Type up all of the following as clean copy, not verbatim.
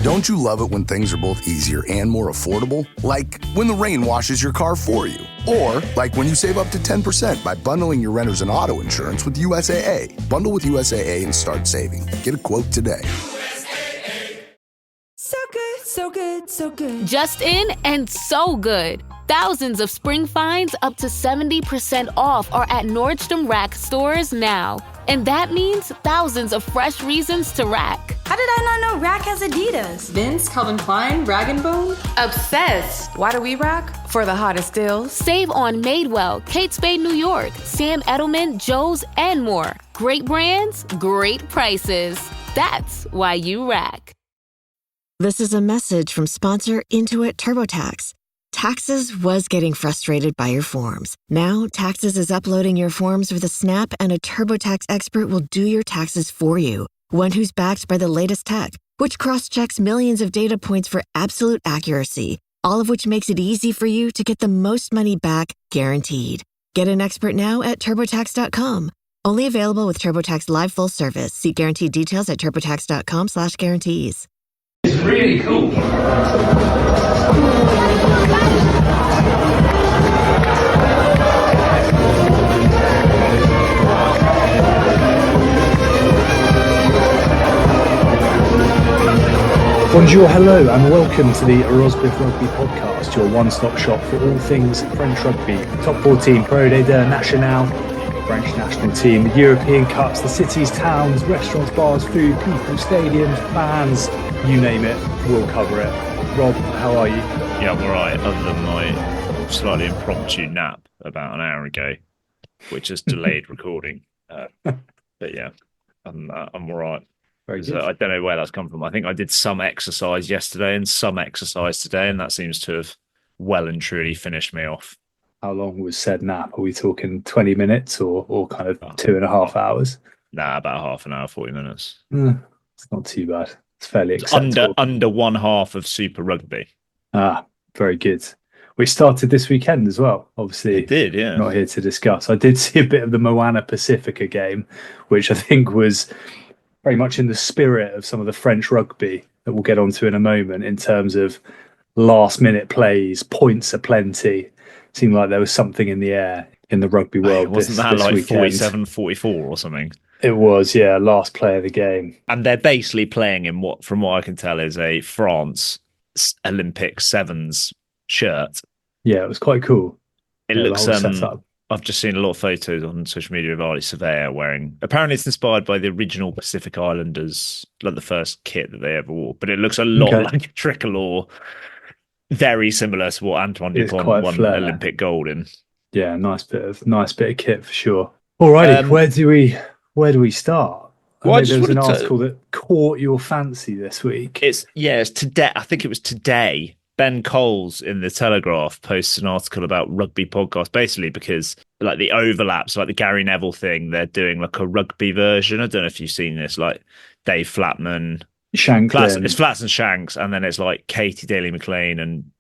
Don't you love it when things are both easier and more affordable? Like when the rain washes your car for you. Or like when you save up to 10% by bundling your renters and auto insurance with USAA. Bundle with USAA and start saving. Get a quote today. So good, so good, so good. Just in and so good. Thousands of spring finds up to 70% off are at Nordstrom Rack stores now. And that means thousands of fresh reasons to rack. How did I not know Rack has Adidas? Vince, Calvin Klein, Rag & Bone? Obsessed. Why do we rock? For the hottest deals. Save on Madewell, Kate Spade New York, Sam Edelman, Joe's, and more. Great brands, great prices. That's why you rack. This is a message from sponsor Intuit TurboTax. Taxes was getting frustrated by your forms. Now, Taxes is uploading your forms with a snap, and a TurboTax expert will do your taxes for you. One who's backed by the latest tech, which cross-checks millions of data points for absolute accuracy, all of which makes it easy for you to get the most money back, guaranteed. Get an expert now at TurboTax.com. Only available with TurboTax Live Full Service. See guaranteed details at TurboTax.com/guarantees. It's really cool. Bonjour, hello, and welcome to the Rosbiff Rugby Podcast, your one-stop shop for all things French rugby. Top 14, ProD2, Nationale, French national team, the European Cups, the cities, towns, restaurants, bars, food, people, stadiums, fans, you name it, we'll cover it. Rob, how are you? Yeah, I'm alright, other than my slightly impromptu nap about an hour ago, which has delayed recording. But yeah, I'm alright. Very good. I don't know where that's come from. I think I did some exercise yesterday and some exercise today, and that seems to have well and truly finished me off. How long was said nap? Are we talking 20 minutes or kind of 2.5 hours? Nah, about half an hour, 40 minutes. It's not too bad. It's fairly acceptable. Under one half of Super Rugby. Very good. We started this weekend as well, obviously. It did, yeah. Not here to discuss. I did see a bit of the Moana Pacifica game, which I think was very much in the spirit of some of the French rugby that we'll get onto in a moment in terms of last-minute plays, points aplenty. Seemed like there was something in the air in the rugby world. Wasn't that like 47-44 or something? It was, yeah, last play of the game. And they're basically playing in what, from what I can tell, is a France Olympic Sevens shirt. Yeah, it was quite cool. It looks I've just seen a lot of photos on social media of Ali Surveyor wearing. Apparently, it's inspired by the original Pacific Islanders, like the first kit that they ever wore. But it looks a lot like a tricolor, very similar to what Antoine Dupont won Olympic gold in. Yeah, nice bit of kit for sure. Alrighty, where do we start? Well, there was an article that caught your fancy this week. It's today. I think it was today. Ben Coles in the Telegraph posts an article about rugby podcast, basically because like the overlaps, like the Gary Neville thing, they're doing like a rugby version. I don't know if you've seen this, like Dave Flatman, it's Flats and Shanks, and then it's like Katie Daly McLean and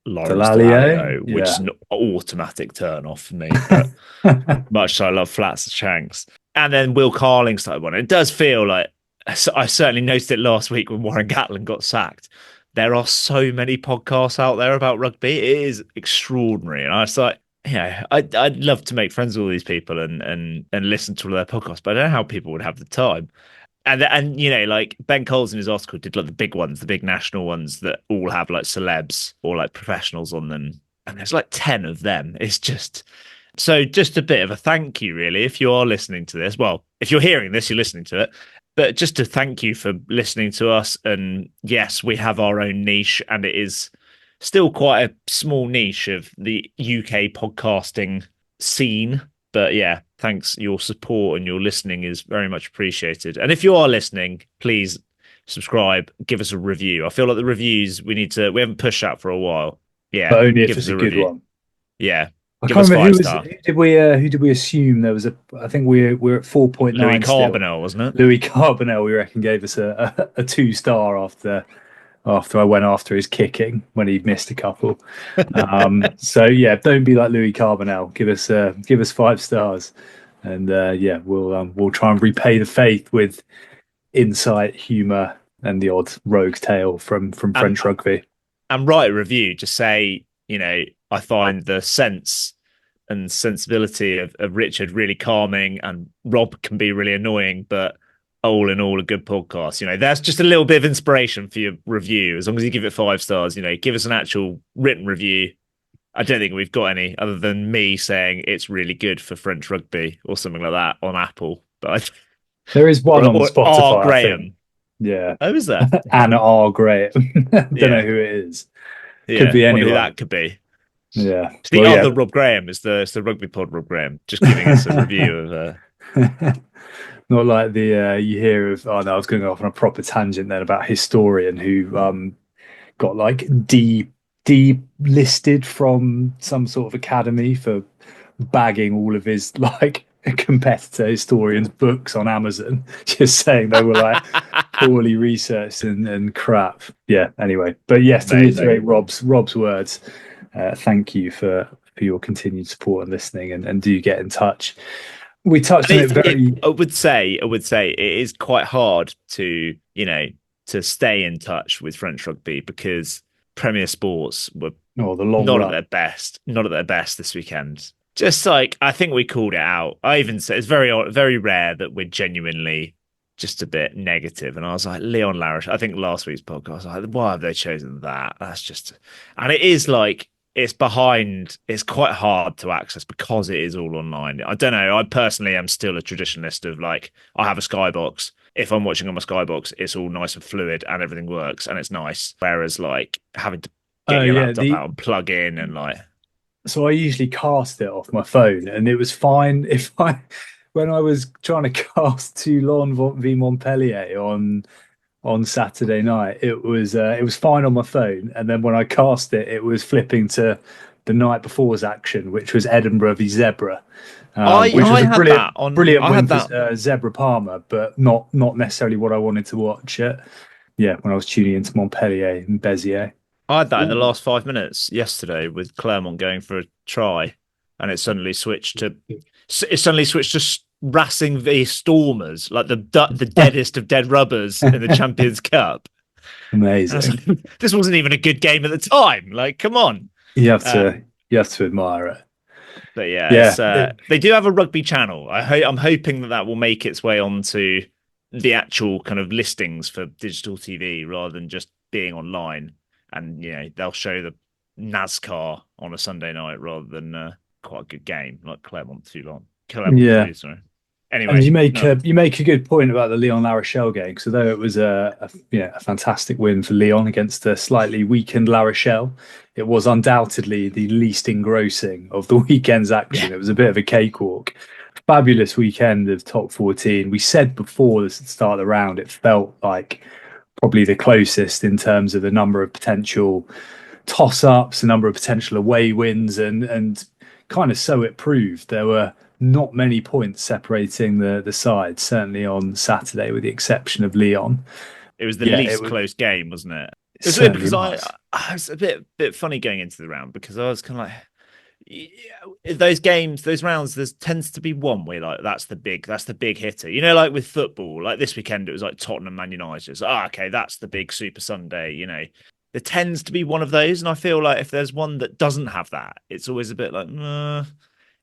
Lawrence Dallaglio, which is an automatic turn off for me. But much so I love Flats and Shanks. And then Will Carling started one. It does feel like, I certainly noticed it last week when Warren Gatland got sacked. There are so many podcasts out there about rugby. It is extraordinary. And I was like, I'd love to make friends with all these people and listen to all their podcasts, but I don't know how people would have the time. And you know, like Ben Coles in his article did like the big ones, the big national ones that all have like celebs or like professionals on them. And there's like 10 of them. It's just a bit of a thank you, really, if you are listening to this. Well, if you're hearing this, you're listening to it. But just to thank you for listening to us. And yes, we have our own niche, and it is still quite a small niche of the UK podcasting scene. But yeah, thanks. Your support and your listening is very much appreciated. And if you are listening, please subscribe, give us a review. I feel like the reviews, we haven't pushed that for a while. Yeah. But only if it's a good one. Yeah. I can't remember who did we assume there was I think we're at 4.9. Louis Carbonell, wasn't it? Louis Carbonell, we reckon, gave us a 2-star after I went after his kicking when he missed a couple. So yeah, don't be like Louis Carbonell. Give us 5 stars, and we'll try and repay the faith with insight, humour, and the odd rogue tale from French rugby. And write a review. Just say, I find the sense and sensibility of Richard really calming, and Rob can be really annoying, but all in all, a good podcast. That's just a little bit of inspiration for your review. As long as you give it 5 stars, give us an actual written review. I don't think we've got any other than me saying it's really good for French rugby or something like that on Apple. But there is one on Spotify. R. Graham. Yeah. Oh, is there? Anna R. Graham. Don't know who it is. Could be anyone. Who that could be. Yeah. The other Rob Graham is the Rugby Pod Rob Graham, just giving us a review of. Not like the you hear of. Oh no, I was going off on a proper tangent then about historian who got like delisted from some sort of academy for bagging all of his like competitor historians' books on Amazon, just saying they were like poorly researched and crap. Yeah. Anyway, but yes, to reiterate Rob's words, thank you for your continued support and listening, and do get in touch. We touched on it. I would say it is quite hard to stay in touch with French rugby because Premier Sports were not at their best this weekend. Just like, I think we called it out. I even said it's very rare that we're genuinely just a bit negative. And I was like, Leon Larache, I think last week's podcast, I was like, why have they chosen that? That's just, and it is like, it's quite hard to access because it is all online. I don't know. I personally am still a traditionalist of like, I have a Skybox. If I'm watching on my Skybox, it's all nice and fluid and everything works and it's nice. Whereas like having to get your laptop out and plug in and like. So I usually cast it off my phone, and it was fine when I was trying to cast Toulon v Montpellier on Saturday night. It was fine on my phone, and then when I cast it, it was flipping to the night before's action, which was Edinburgh v Zebra, which was a brilliant win for Zebra Parma, but not necessarily what I wanted to watch. When I was tuning into Montpellier and Béziers. I had that in the last 5 minutes yesterday with Clermont going for a try, and it suddenly switched to Racing v Stormers, like the deadest of dead rubbers in the Champions Cup. Amazing. This wasn't even a good game at the time. Like, come on. You have to admire it. But they do have a rugby channel. I'm hoping that will make its way onto the actual kind of listings for digital TV rather than just being online. And they'll show the NASCAR on a Sunday night rather than quite a good game like Clermont Toulon. Sorry. Anyway, and you make a good point about the Lyon La Rochelle game, because although it was a fantastic win for Lyon against a slightly weakened La Rochelle, it was undoubtedly the least engrossing of the weekend's action. It was a bit of a cakewalk. Fabulous weekend of top 14. We said before the start of the round, it felt like probably the closest in terms of the number of potential toss-ups, the number of potential away wins, and kind of so it proved. There were not many points separating the sides, certainly on Saturday, with the exception of Lyon. It was the least close game, wasn't it? It was weird because I was a bit funny going into the round, because I was kind of like, those games, those rounds, there tends to be one where like that's the big hitter. Like with football, like this weekend it was like Tottenham Man United. So, okay, that's the big Super Sunday. There tends to be one of those, and I feel like if there's one that doesn't have that, it's always a bit like,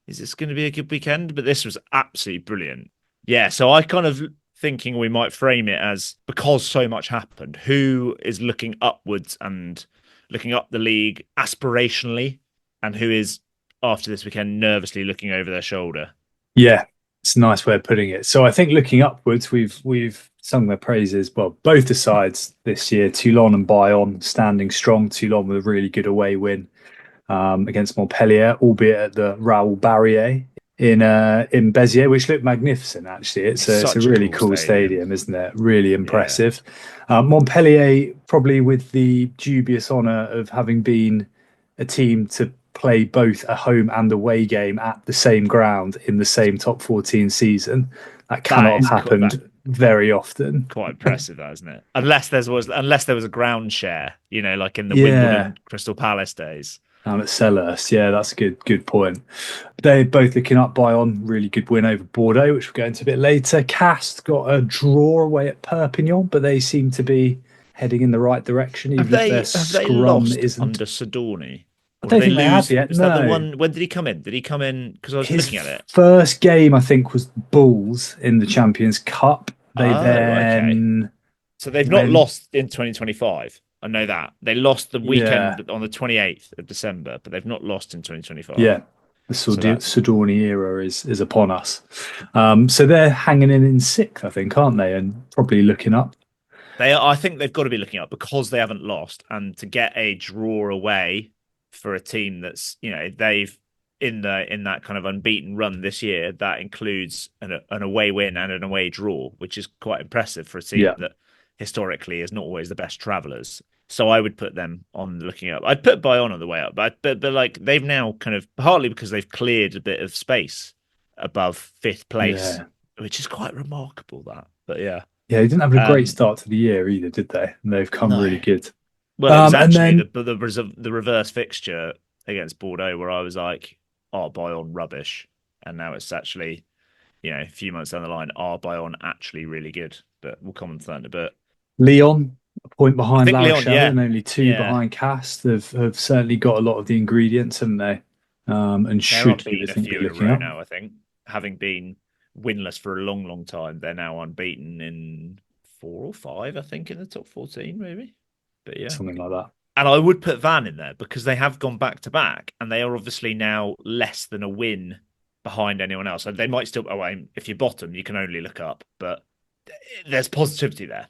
is this going to be a good weekend? But this was absolutely brilliant. Yeah, so I kind of thinking we might frame it as, because so much happened, who is looking upwards and looking up the league aspirationally, and who is, after this weekend, nervously looking over their shoulder. Yeah, it's a nice way of putting it. So I think looking upwards, we've sung their praises. Well, both the sides this year, Toulon and Bayonne, standing strong. Toulon with a really good away win against Montpellier, albeit at the Raoul Barrier in Béziers, which looked magnificent. Actually, it's a really cool stadium, isn't it? Really impressive. Yeah. Montpellier probably with the dubious honour of having been a team to play both a home and away game at the same ground in the same top 14 season. That cannot have happened very often. Quite impressive, that, isn't it? Unless there was a ground share, like in the Wimbledon Crystal Palace days. Down at Selhurst, yeah, that's a good point. They're both looking up. Bayonne, really good win over Bordeaux, which we'll get into a bit later. Cast got a draw away at Perpignan, but they seem to be heading in the right direction, even if their Have they scrum lost isn't. under Sidorni? I don't think they have yet. Is No. that the one? When did he come in? Did he come in? Because I was His looking at it. first game, I think, was Bulls in the Champions Cup. They Okay. So they've not lost in 2025. I know that. They lost the weekend on the 28th of December, but they've not lost in 2025. Yeah. The Sidorni era is upon us. So they're hanging in sixth, I think, aren't they? And probably looking up. I think they've got to be looking up because they haven't lost, and to get a draw away for a team that's, they've in that kind of unbeaten run this year, that includes an away win and an away draw, which is quite impressive for a team that historically is not always the best travellers. So I would put them on looking up. I'd put Bayonne on the way up, but like they've now kind of, partly because they've cleared a bit of space above fifth place, which is quite remarkable. But yeah, they didn't have a great start to the year either, did they? And they've come really good. Well, it was actually the reverse fixture against Bordeaux where I was like, "Are Bayonne rubbish?" And now it's actually, a few months down the line, are Bayonne actually really good? But we'll come on to that in a bit. Lyon, a point behind La Rochelle, and only 2 behind Cast, have certainly got a lot of the ingredients, haven't they? And should be a few in a row now, I think. Having been winless for a long, long time, they're now unbeaten in 4 or 5, I think, in the top 14, maybe. But yeah, something like that. And I would put Van in there because they have gone back to back, and they are obviously now less than a win behind anyone else. So they might still. If you're bottom, you can only look up, but there's positivity there.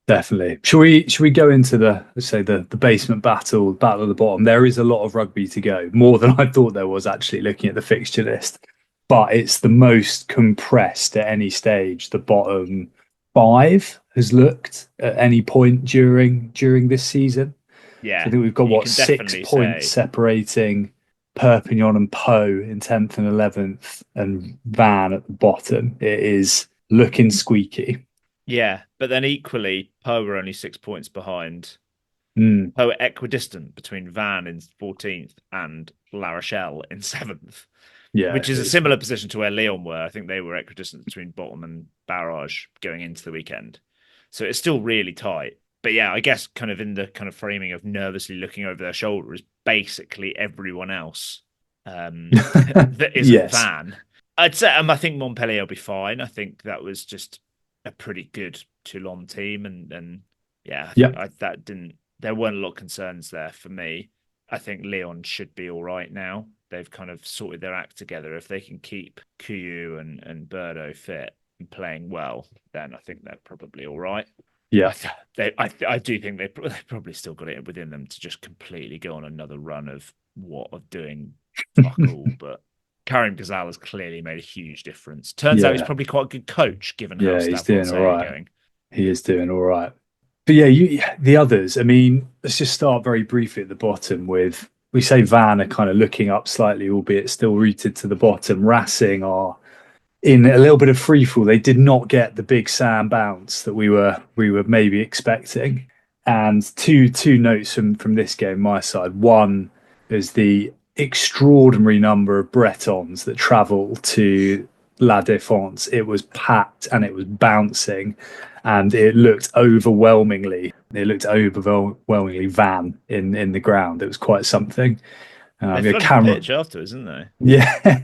Definitely. Should we go into the basement battle at the bottom? There is a lot of rugby to go, more than I thought there was actually looking at the fixture list. But it's the most compressed at any stage the bottom 5 has looked at any point during this season. Yeah, so I think we've got 6 points separating Perpignan and Pau in 10th and 11th, and Van at the bottom. It is looking squeaky. Yeah, but then equally, Pau are only 6 points behind. Pau are equidistant between Van in 14th and La Rochelle in 7th. Yeah, which is a similar position to where Lyon were. I think they were equidistant between bottom and barrage going into the weekend. So it's still really tight. But yeah, I guess kind of in the kind of framing of nervously looking over their shoulder is basically everyone else that isn't Van. I'd say I think Montpellier will be fine. I think that was just a pretty good Toulon team, and there weren't a lot of concerns there for me. I think Lyon should be all right now. They've kind of sorted their act together. If they can keep Couillou and Bordeaux fit and playing well, then I think they're probably all right. Yeah, I do think they've probably still got it within them to just completely go on another run of doing fuck all. But Karim Ghazal has clearly made a huge difference. Turns out he's probably quite a good coach, given how he's doing all right. Going. He is doing all right. But yeah, the others. I mean, let's just start very briefly at the bottom with. We say Van are kind of looking up slightly, albeit still rooted to the bottom. Racing are in a little bit of freefall. They did not get the big Sam bounce that we were maybe expecting. And two notes from this game, my side. One is the extraordinary number of Bretons that travel to La Défense. It was packed and it was bouncing, and it looked overwhelmingly Van in the ground. It was quite something. They flooded the pitch afterwards, didn't they? Yeah.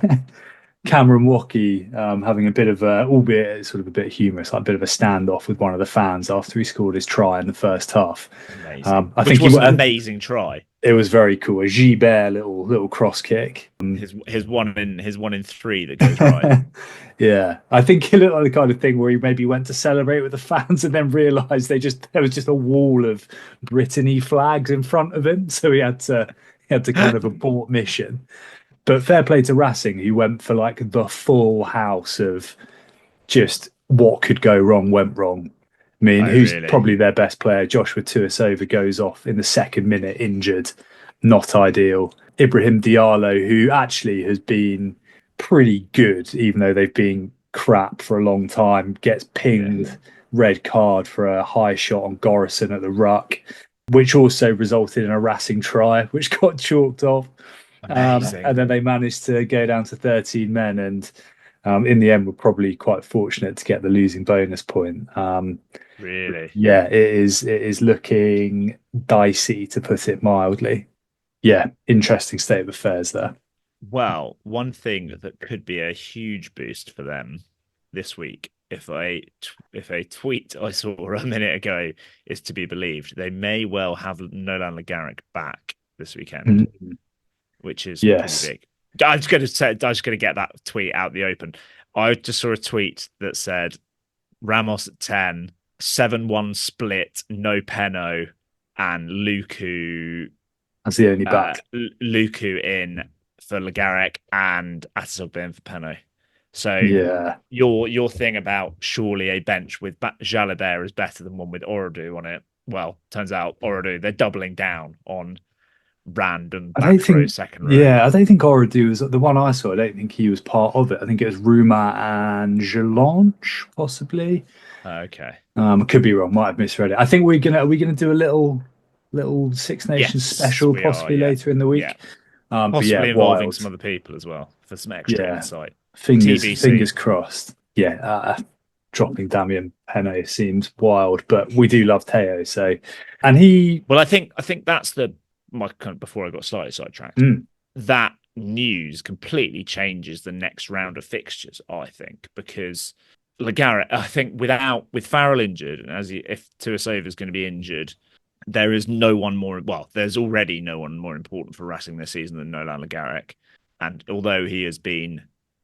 Cameron Waukee having a bit of albeit sort of a bit humorous, like a bit of a standoff with one of the fans after he scored his try in the first half. Amazing. Which was an amazing try. It was very cool. A Gilbert little cross kick. His one in 3 that goes right. Yeah, I think it looked like the kind of thing where he maybe went to celebrate with the fans and then realised there was just a wall of Brittany flags in front of him, so he had to kind of abort mission. But fair play to Racing, who went for like the full house of just what could go wrong went wrong. I mean, probably their best player, Joshua Tuisova, goes off in the second minute injured. Not ideal. Ibrahim Diallo, who actually has been pretty good, even though they've been crap for a long time, gets pinged red card for a high shot on Gorison at the ruck. which also resulted in a Racing try, which got chalked off. Amazing. And then they managed to go down to 13 men, and in the end, we're probably quite fortunate to get the losing bonus point. Really? Yeah, it is looking dicey, to put it mildly. Yeah, interesting state of affairs there. Well, one thing that could be a huge boost for them this week, if a tweet I saw a minute ago is to be believed, they may well have Nolan Le Garrec back this weekend, which is pretty big. I'm just going to get that tweet out the open. I just saw a tweet that said Ramos at 10, 7-1 split, no Peno, and Luku. That's the only back. Luku in for Le Garrec and Atisogbe in for Peno. So your thing about surely a bench with Jalabert is better than one with Orodu on it. Well, turns out Orodu, they're doubling down on random second row. Yeah, I don't think Orodu was the one I saw. I don't think he was part of it. I think it was Ruma and Gelange, possibly. Okay. Could be wrong. Might have misread it. I think we're gonna do a little Six Nations special possibly later in the week. Yeah. Possibly involving some other people as well for some extra insight. Fingers crossed. Yeah, dropping Damien Penaud seems wild, but we do love Teo. So, and he. Well, I think that's my kind of before I got slightly sidetracked. That news completely changes the next round of fixtures. I think because Le Garrec, I think with Farrell injured, and if Tuisova is going to be injured. There is no one more. Well, there's already no one more important for Racing this season than Nolan Le Garrec. And although he has been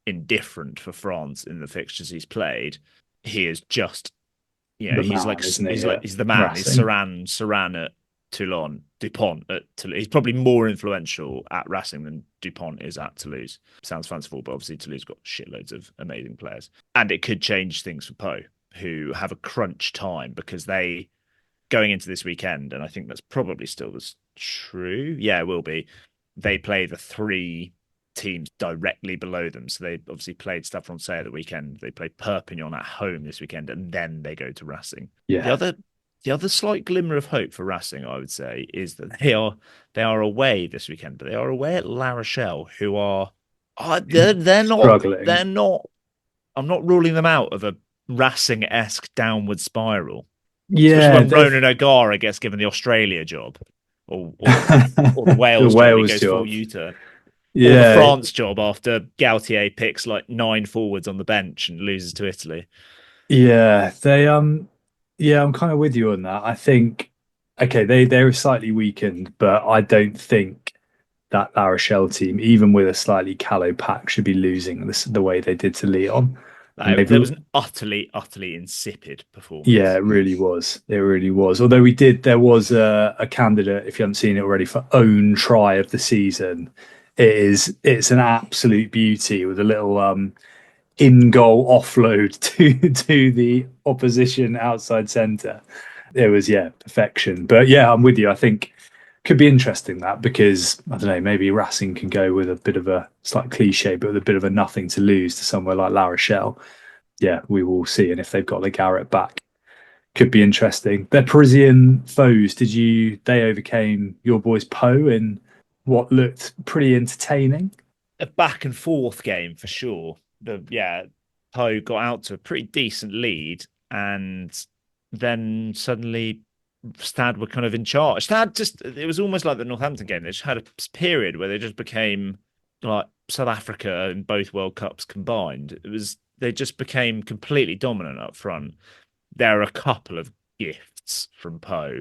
indifferent for France in the fixtures he's played, he is just, he's the man. Racing. He's Saran at Toulon, Dupont at Toulouse. He's probably more influential at Racing than Dupont is at Toulouse. Sounds fanciful, but obviously Toulouse got shitloads of amazing players, and it could change things for Pau, who have a crunch time because they. Going into this weekend, and I think that's probably still true. Yeah, it will be. They play the 3 teams directly below them. So they obviously played Stade Francais the weekend. They play Perpignan at home this weekend, and then they go to Racing. Yeah. The other slight glimmer of hope for Racing, I would say, is that they are away this weekend, but they are away at La Rochelle, who are they're not struggling. They're not. I'm not ruling them out of a Racing-esque downward spiral. Yeah, when Ronan O'Gara gets given the Australia job, or the Wales job, he goes full U-turn. Yeah, or the France job after Galthie picks like 9 forwards on the bench and loses to Italy. Yeah, I'm kind of with you on that. I think they're slightly weakened, but I don't think that La Rochelle team, even with a slightly callow pack, should be losing the way they did to Lyon. It was an utterly insipid performance. Yeah, it really was. Although there was a candidate, if you haven't seen it already, for own try of the season. It's an absolute beauty with a little in-goal offload to the opposition outside centre. It was perfection. But I'm with you. I think could be interesting that because I don't know, maybe Racing can go with a bit of a slight cliche, but with a bit of a nothing to lose to somewhere like La Rochelle. Yeah, we will see. And if they've got Le Garrec back, could be interesting. Their Parisian foes, they overcame your boys Pau in what looked pretty entertaining? A back and forth game for sure. Pau got out to a pretty decent lead and then suddenly Stade were kind of in charge. Stade it was almost like the Northampton game. They just had a period where they just became like South Africa in both World Cups combined. They just became completely dominant up front. There are a couple of gifts from Pau.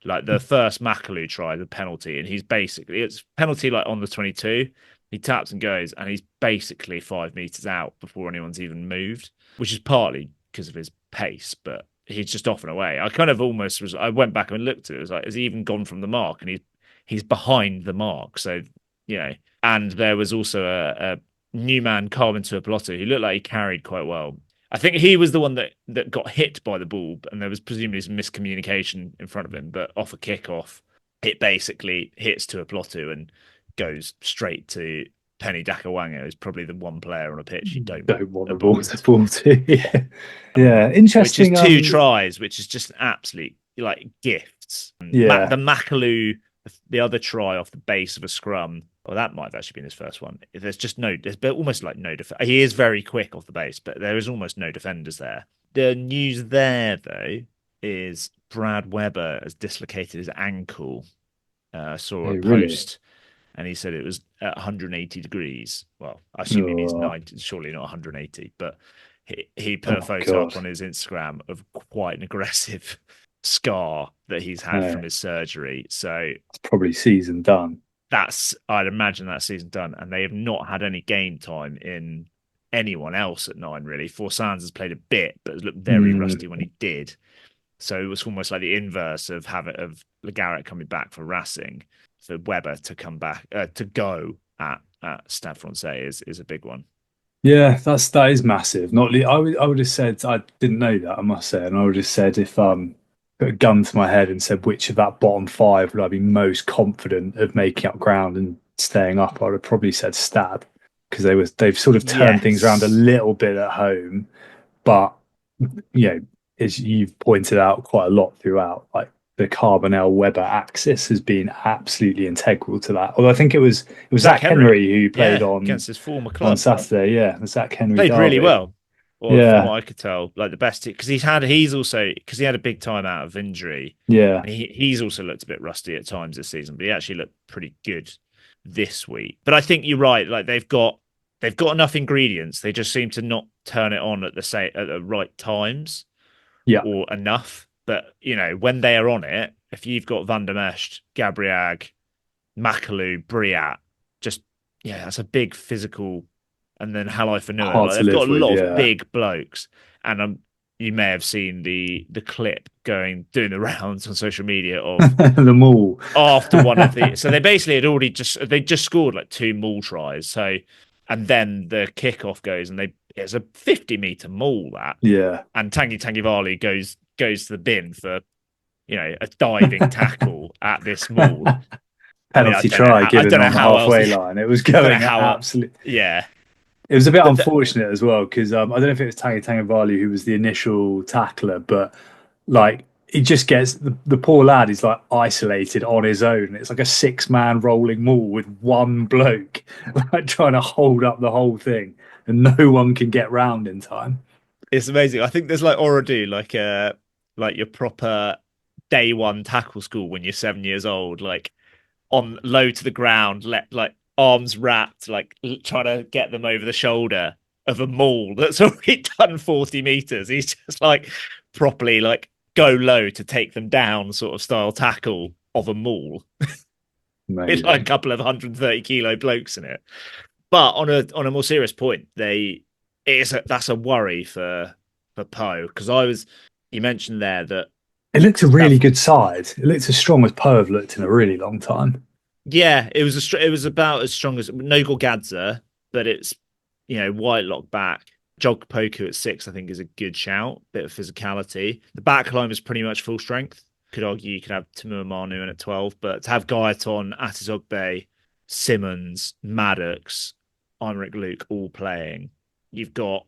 Like the first Makalou try, the penalty, and it's penalty like on the 22. He taps and goes, and he's basically 5 meters out before anyone's even moved, which is partly because of his pace, but he's just off and away. I kind of I went back and looked at it. It was like, has he even gone from the mark? And he's behind the mark. So, and there was also a new man, Carmen Tuipulotu, who looked like he carried quite well. I think he was the one that got hit by the ball, and there was presumably some miscommunication in front of him, but off a kickoff, it basically hits Tuipulotu and goes straight to Penny Dakawango, who's probably the one player on a pitch you don't want the ball to. Yeah, interesting. Which is 2 tries, which is just an absolute like gifts. Yeah. The Makaloo, the other try off the base of a scrum. Well, that might have actually been his first one. There's almost like no defense. He is very quick off the base, but there is almost no defenders there. The news there, though, is Brad Webber has dislocated his ankle. I saw a post, and he said it was at 180 degrees. Well, I assume he means 90, surely not 180, but he put a photo up on his Instagram of quite an aggressive scar that he's had from his surgery. So it's probably season done. I'd imagine that season done, and they have not had any game time in anyone else at 9, really. Forsands has played a bit, but has looked very rusty when he did. So it was almost like the inverse of Le Garrett coming back for Racing. For Webber to come back to go at Stade Francais is a big one. Yeah, that is massive. I would have said, I didn't know that, I must say, and I would have said, if put a gun to my head and said which of that bottom 5 would I be most confident of making up ground and staying up, I would have probably said Stade, because they've sort of turned things around a little bit at home, but as you've pointed out quite a lot throughout, like the Carbonell Webber axis has been absolutely integral to that. Although I think it was Zach Henry who played on against his former club on Saturday. Yeah, the Zach Henry played derby. really well. From what I could tell, like the best, because he had a big time out of injury. Yeah, he's also looked a bit rusty at times this season, but he actually looked pretty good this week. But I think you're right. Like they've got enough ingredients. They just seem to not turn it on at the right times. Yeah, or enough. But when they are on it, if you've got Van der Mescht, Gabriag, Makaloo, Briat, that's a big physical. And then Halai Fanua, they've got a lot of big blokes. And you may have seen the clip doing the rounds on social media of the maul after one of the. So they basically had they just scored like 2 maul tries. So, and then the kickoff goes, and it's a 50-meter maul that. Yeah, and Tanguy Vali goes to the bin for a diving tackle at this maul. Penalty try given on the halfway line. It was going absolutely. Yeah. It was a bit unfortunate as well, because I don't know if it was Tanguy Vali who was the initial tackler, but like he just gets the poor lad is like isolated on his own. It's like a 6-man rolling maul with one bloke like trying to hold up the whole thing, and no one can get round in time. It's amazing. I think there's like Oradu, like your proper day one tackle school when you're 7 years old, like on low to the ground, like arms wrapped, like trying to get them over the shoulder of a maul that's already done 40 meters. He's just like properly like go low to take them down sort of style tackle of a maul. It's like a couple of 130 kilo blokes in it. But on a more serious point, that's a worry for Poe, because you mentioned there that it looked a really good side. It looked as strong as Poe have looked in a really long time. Yeah, it was about as strong as Nogel Gadza, but it's Whitelock back. Jog Poku at 6, I think, is a good shout. Bit of physicality. The back line is pretty much full strength. Could argue you could have Timur Manu in at 12, but to have Gaetan, Atizogbe, Simmons, Maddox, Aymeric Luke all playing, you've got,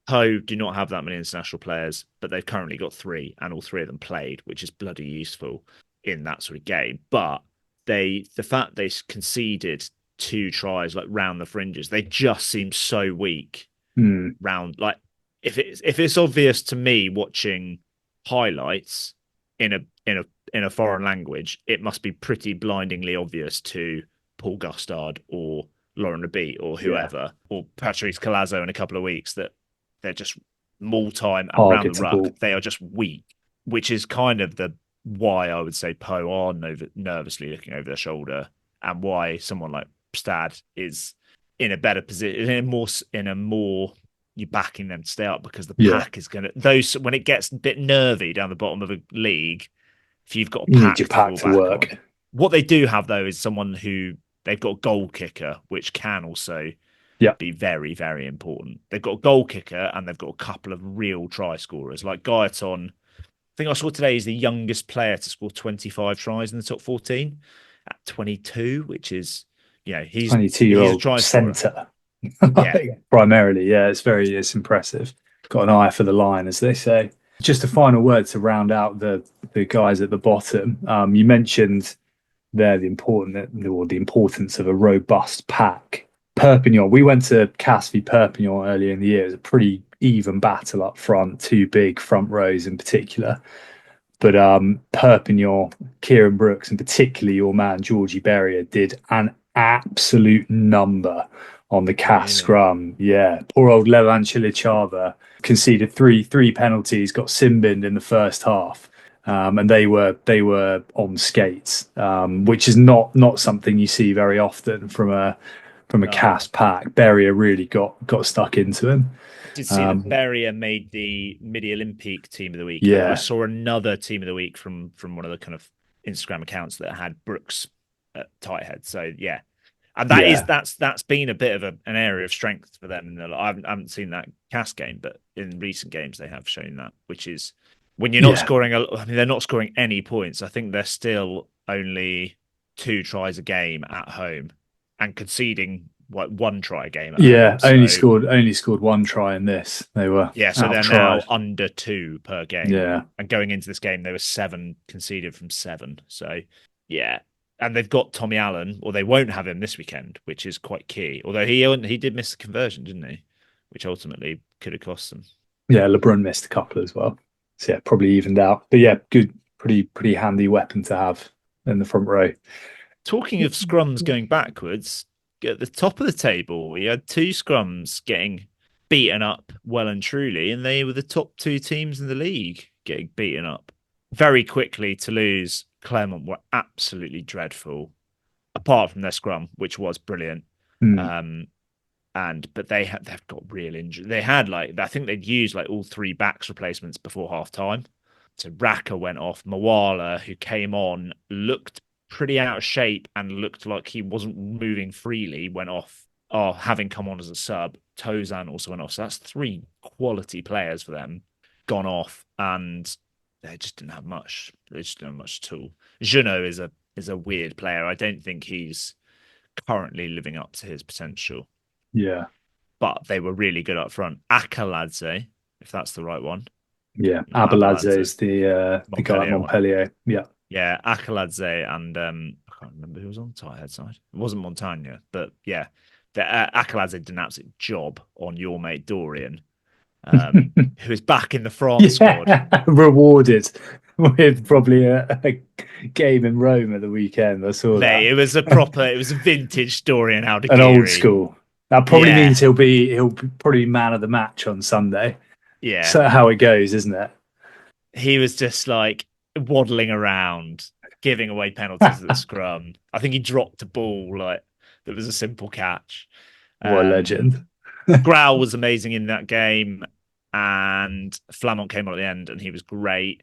Poe do not have that many international players, but they've currently got 3, and all 3 of them played, which is bloody useful in that sort of game. But the fact they conceded 2 tries like round the fringes, they just seem so weak round. Like if it's obvious to me watching highlights in a foreign language, it must be pretty blindingly obvious to Paul Gustard or Lauren Labite or whoever, or Patrice Colazo in a couple of weeks, that they're just maul time and round the ruck. They are just weak, which is kind of why I would say Poe are nervously looking over their shoulder, and why someone like Stad is in a better position, in a more you're backing them to stay up, because the pack is going to when it gets a bit nervy down the bottom of a league, if you've got a pack to work on. What they do have though is someone who they've got a goal kicker, which can also be very, very important. They've got a goal kicker and they've got a couple of real try scorers. Like Gaetan, I think I saw today, he's the youngest player to score 25 tries in the top 14 at 22, which is, he's 22-year-old centre. Primarily, it's impressive. Got an eye for the line, as they say. Just a final word to round out the guys at the bottom. You mentioned there the importance of a robust pack. Perpignan, we went to Castres v Perpignan earlier in the year. It was a pretty even battle up front, two big front rows in particular. But Perpignan, Kieran Brooks, and particularly your man Georgie Berrier did an absolute number on the Castres scrum. Yeah, poor old Levan Chilichava conceded three penalties, got sin-binned in the first half. And they were on skates, which is not something you see very often from a Castres pack. Berrier really got stuck into him. Did see that Berrier made the Midi Olympique team of the week. Yeah, I saw another team of the week from one of the kind of Instagram accounts that had Brooks at tight head. So yeah, and that's been a bit of an area of strength for them. I haven't seen that Castres game, but in recent games they have shown that, which is when you're not scoring. They're not scoring any points. I think they're still only 2 tries a game at home and conceding one try a game. Only scored 1 try in this. They were so they're now under 2 per game. Yeah, and going into this game, they were 7 conceded from 7. So yeah, and they've got Tommy Allen, or they won't have him this weekend, which is quite key. Although he did miss the conversion, didn't he? Which ultimately could have cost them. Yeah, LeBrun missed a couple as well. So yeah, probably evened out. But yeah, good, pretty handy weapon to have in the front row. Talking of scrums going backwards, at the top of the table, we had 2 scrums getting beaten up well and truly, and they were the top 2 teams in the league getting beaten up. Very quickly, Toulouse, Clermont were absolutely dreadful, apart from their scrum, which was brilliant. But they've got real injury. They had I think they'd used all 3 backs replacements before half time. So Raka went off. Mawala, who came on, looked pretty out of shape and looked like he wasn't moving freely, went off. Having come on as a sub. Tozan also went off. So that's 3 quality players for them gone off, and they just didn't have much. They just didn't have much at all. Junot is a weird player. I don't think he's currently living up to his potential. Yeah, but they were really good up front. Akaladze, if that's the right one. Yeah, Abeladze is the guy at Montpellier. One. Yeah, Akaladze and I can't remember who was on the tight head side. It wasn't Montagne, but yeah, Akaladze did an absolute job on your mate Dorian, who is back in the France squad, rewarded with probably a game in Rome at the weekend. I saw that. It was a vintage Dorian Aldekiri. An old school. That probably means he'll probably be man of the match on Sunday. Yeah. So how it goes, isn't it? He was just waddling around, giving away penalties at the scrum. I think he dropped a ball that was a simple catch. What a legend. Grau was amazing in that game, and Flamont came on at the end and he was great.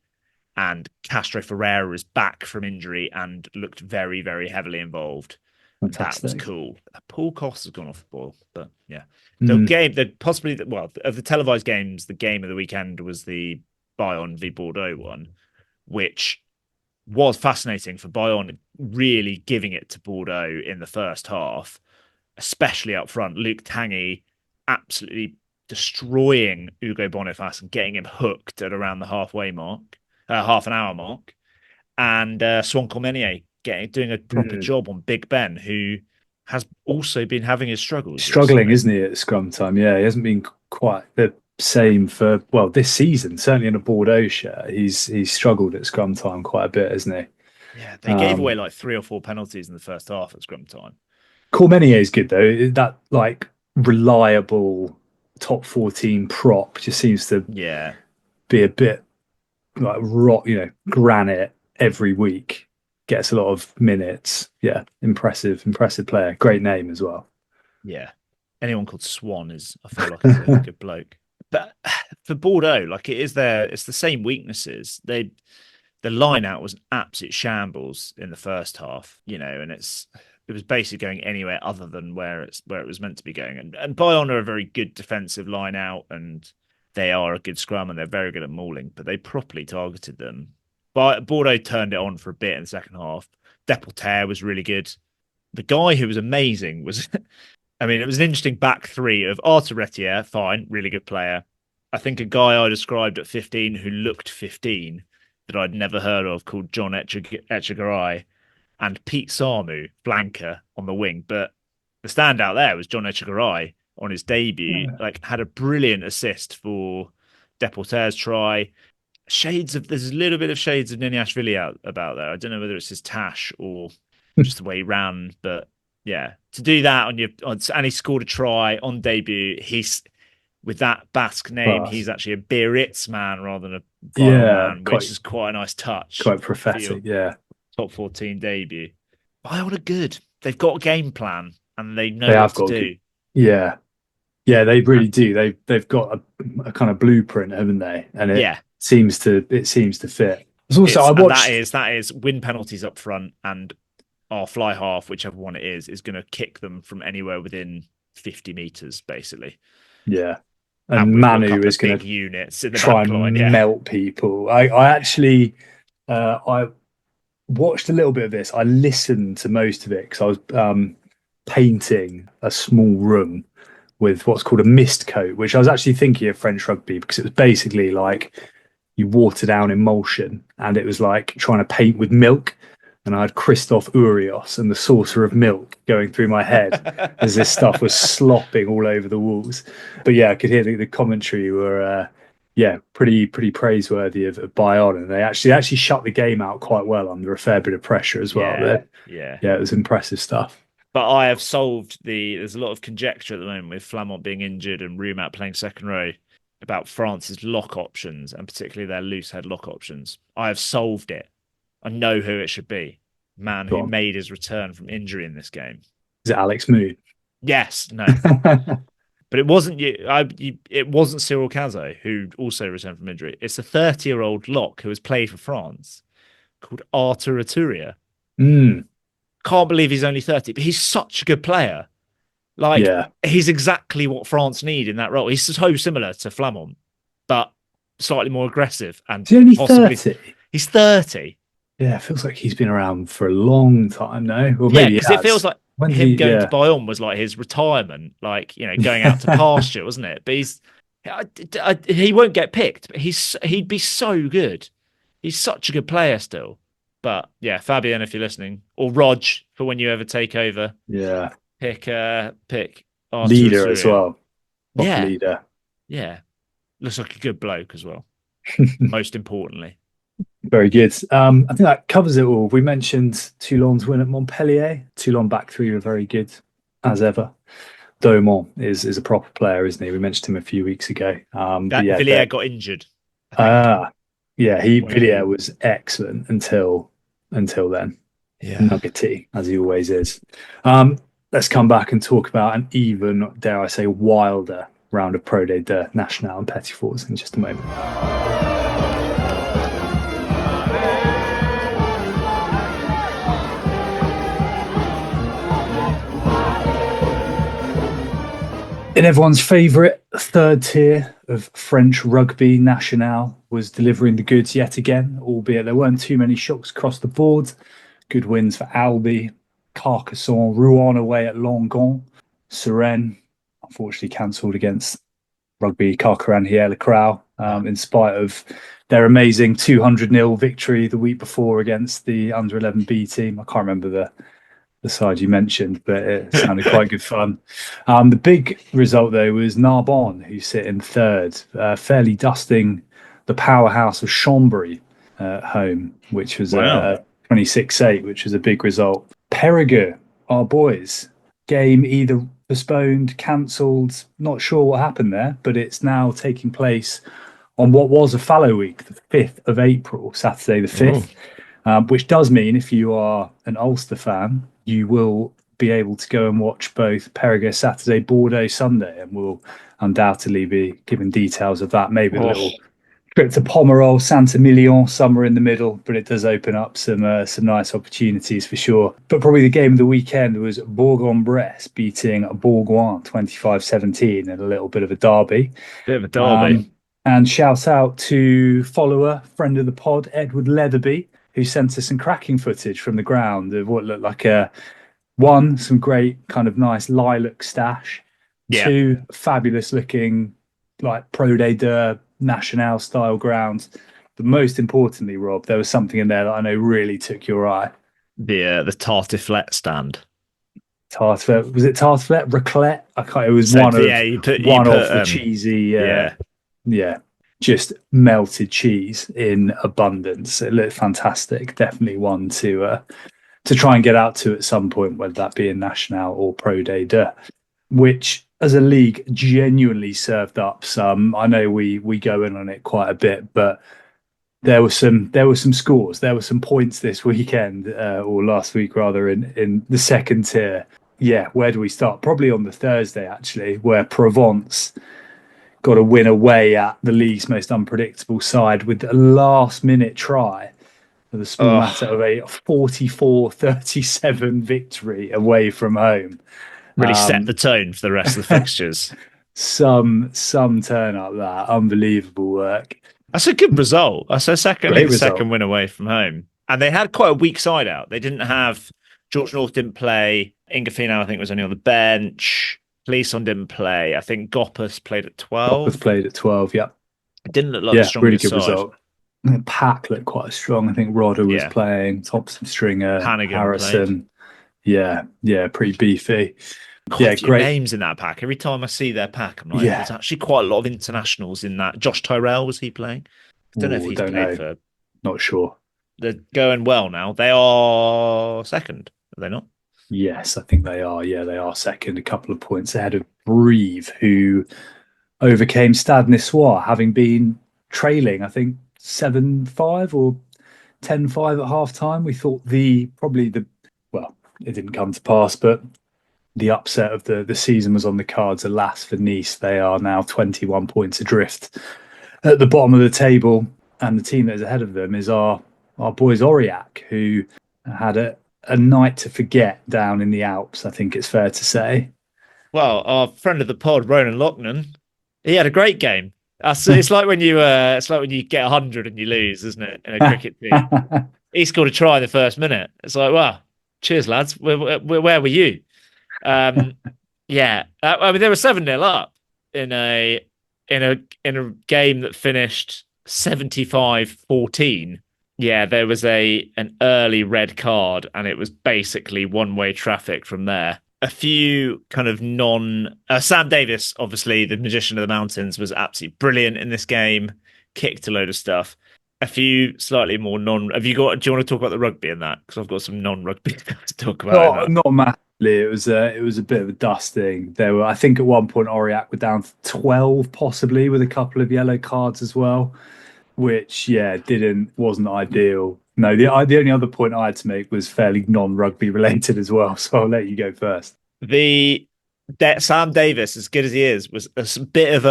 And Castro Ferreira is back from injury and looked very, very heavily involved. Fantastic. That was cool. Paul Cost has gone off the ball, but yeah. Of the televised games, the game of the weekend was the Bayonne v Bordeaux one, which was fascinating for Bayonne, really giving it to Bordeaux in the first half, especially up front. Luke Tanguy absolutely destroying Hugo Boniface and getting him hooked at around the half an hour mark, and Swan Cormenier doing a proper job on Big Ben, who has also been having his struggles. Struggling, isn't he, at scrum time? Yeah, he hasn't been quite the same for this season. Certainly in a Bordeaux shirt, he's struggled at scrum time quite a bit, hasn't he? Yeah, they gave away 3 or 4 penalties in the first half at scrum time. Cormenier is good though. That reliable top 14 prop just seems to be a bit rock, granite every week. Gets a lot of minutes. Yeah, impressive player. Great name as well. Yeah, anyone called Swan I feel like is a good bloke. But for Bordeaux, it's the same weaknesses. The line out was an absolute shambles in the first half, and it was basically going anywhere other than where it was meant to be going. And Bayonne are a very good defensive line out, and they are a good scrum, and they're very good at mauling, but they properly targeted them. But Bordeaux turned it on for a bit in the second half. Deporter was really good. The guy who was amazing was, it was an interesting back 3 of Artur Retier, fine, really good player. I think a guy I described at 15 who looked 15 that I'd never heard of called John Etchegaray, and Pete Samu, flanker on the wing. But the standout there was John Etchegaray on his debut, had a brilliant assist for Deportes' try. There's a little bit of shades of Niniashvili about there. I don't know whether it's his tash or just the way he ran, but yeah, to do that and he scored a try on debut. He's with that Basque name, he's actually a Biarritz man rather than a Bayern man, which is quite a nice touch. Quite prophetic, Top 14 debut. Bayern are good. They've got a game plan and they know what to do. Yeah, they really do. They've got a kind of blueprint, haven't they? And it seems to fit. That is win penalties up front, and our fly half, whichever one it is going to kick them from anywhere within 50 meters, basically. Yeah. And Manu is going to try and melt people. I actually, I watched a little bit of this. I listened to most of it because I was painting a small room with what's called a mist coat, which I was actually thinking of French rugby because it was basically like you water down emulsion, and it was like trying to paint with milk. And I had Christophe Urios and the Saucer of Milk going through my head as this stuff was slopping all over the walls. But yeah, I could hear the commentary were, pretty praiseworthy of Bayern. And they actually shut the game out quite well under a fair bit of pressure as well. Yeah, it was impressive stuff. But I have solved there's a lot of conjecture at the moment with Flamand being injured and Rumat playing second row about France's lock options, and particularly their loose head lock options. I have solved it. I know who it should be. Man who made his return from injury in this game. Is it Alex Moon? Yes, no. But it wasn't you. It wasn't Cyril Cazot who also returned from injury. It's a 30-year-old lock who has played for France called Arthur Aturia. Can't believe he's only 30, but he's such a good player. He's exactly what France need in that role. He's so similar to Flamand, but slightly more aggressive. And is he only 30? He's 30. Yeah, it feels like he's been around for a long time now. Well, maybe because it feels like him going to Bayonne was like his retirement, going out to pasture, wasn't it? But he won't get picked. But he'd be so good. He's such a good player still. But yeah, Fabian, if you're listening, or Rog for when you ever take over. Yeah, pick Arthur leader Asuria as well. Leader. Yeah, looks like a good bloke as well. Most importantly. Very good. I think that covers it all. We mentioned Toulon's win at Montpellier. Toulon back three were very good, as ever. Daumont is a proper player, isn't he? We mentioned him a few weeks ago. Villiers got injured. Villiers was excellent until then. Yeah. Nuggety, as he always is. Let's come back and talk about an even, dare I say, wilder round of ProD2, Nationale and Petit-Fours in just a moment. In everyone's favourite third tier of French rugby, Nationale was delivering the goods yet again, albeit there weren't too many shocks across the board. Good wins for Albi, Carcassonne, Rouen away at Langon, Suresnes, unfortunately cancelled against Rugby Carcaran-Hier-Le-Crau, in spite of their amazing 200-0 victory the week before against the under-11B team. I can't remember the side you mentioned, but it sounded quite good fun. The big result, though, was Narbonne, who sit in third, fairly dusting the powerhouse of Chambéry home, which was 26-8, which was a big result. Périgueux, our boys, game either postponed, cancelled, not sure what happened there, but it's now taking place on what was a fallow week, the 5th of April, Saturday the 5th, which does mean if you are an Ulster fan, you will be able to go and watch both Périgueux Saturday, Bordeaux Sunday, and we'll undoubtedly be giving details of that. Maybe a little trip to Pomerol, Saint-Emilion, somewhere in the middle, but it does open up some nice opportunities for sure. But probably the game of the weekend was Bourg-en-Bresse beating Bourgoin 25-17 in a little bit of a derby. And shout out to follower, friend of the pod, Edward Leatherby, who sent us some cracking footage from the ground of what looked like some great kind of nice lilac stash, two fabulous looking like ProD2, Nationale style grounds. But most importantly, Rob, there was something in there that I know really took your eye. The tartiflette stand. Tartiflette, was it tartiflette? Raclette? I can't. It was So, one of the cheesy. Yeah, just melted cheese in abundance. It looked fantastic. Definitely one to try and get out to at some point, whether that be in Nationale or ProD2, which as a league genuinely served up some. I know we go in on it quite a bit, but there were some scores. There were some points this weekend, or last week rather, in the second tier. Yeah, where do we start? Probably on the Thursday, actually, where Provence got a win away at the league's most unpredictable side with a last-minute try for the small matter of a 44-37 victory away from home. Really set the tone for the rest of the fixtures. Some turn up that. Unbelievable work. That's a good result. That's a second win away from home. And they had quite a weak side out. They didn't have... George North didn't play. Ingafino, I think, was only on the bench. Cleason didn't play. I think Goppus played at 12. Goppus played at 12, yeah. It didn't look like the strongest really good side. result. The pack looked quite strong. I think Rodder was playing, Thompson, Stringer, Hannigan Harrison. Played. Yeah, pretty beefy. Great names in that pack. Every time I see their pack, I'm like, there's actually quite a lot of internationals in that. Josh Tyrell, was he playing? I don't know if he's played for... Not sure. They're going well now. They are second, are they not? Yes, I think they are. Yeah, they are second, a couple of points ahead of Brive, who overcame Stade Niçois, having been trailing, I think, 7-5 or 10-5 at half time. We thought it didn't come to pass, but the upset of the season was on the cards. Alas for Nice, they are now 21 points adrift at the bottom of the table, and the team that is ahead of them is our boys Aurillac, who had a night to forget down in the Alps, I think it's fair to say. Well, our friend of the pod, Ronan Loughnane, he had a great game. It's like when you get 100 and you lose, isn't it, in a cricket team? He scored a try in the first minute. It's like, wow, cheers, lads. Where were you? I mean, they were 7-0 up in a game that finished 75-14. Yeah, there was an early red card, and it was basically one-way traffic from there. A few kind of Sam Davis, obviously, the Magician of the Mountains, was absolutely brilliant in this game. Kicked a load of stuff. A few slightly more do you want to talk about the rugby in that? Because I've got some non-rugby stuff to talk about. Not massively. It was a bit of a dusting. There were, I think, at one point Aurillac were down to 12, possibly, with a couple of yellow cards as well, which wasn't ideal. No, the only other point I had to make was fairly non-rugby related as well. So I'll let you go first. Sam Davis, as good as he is, was a bit of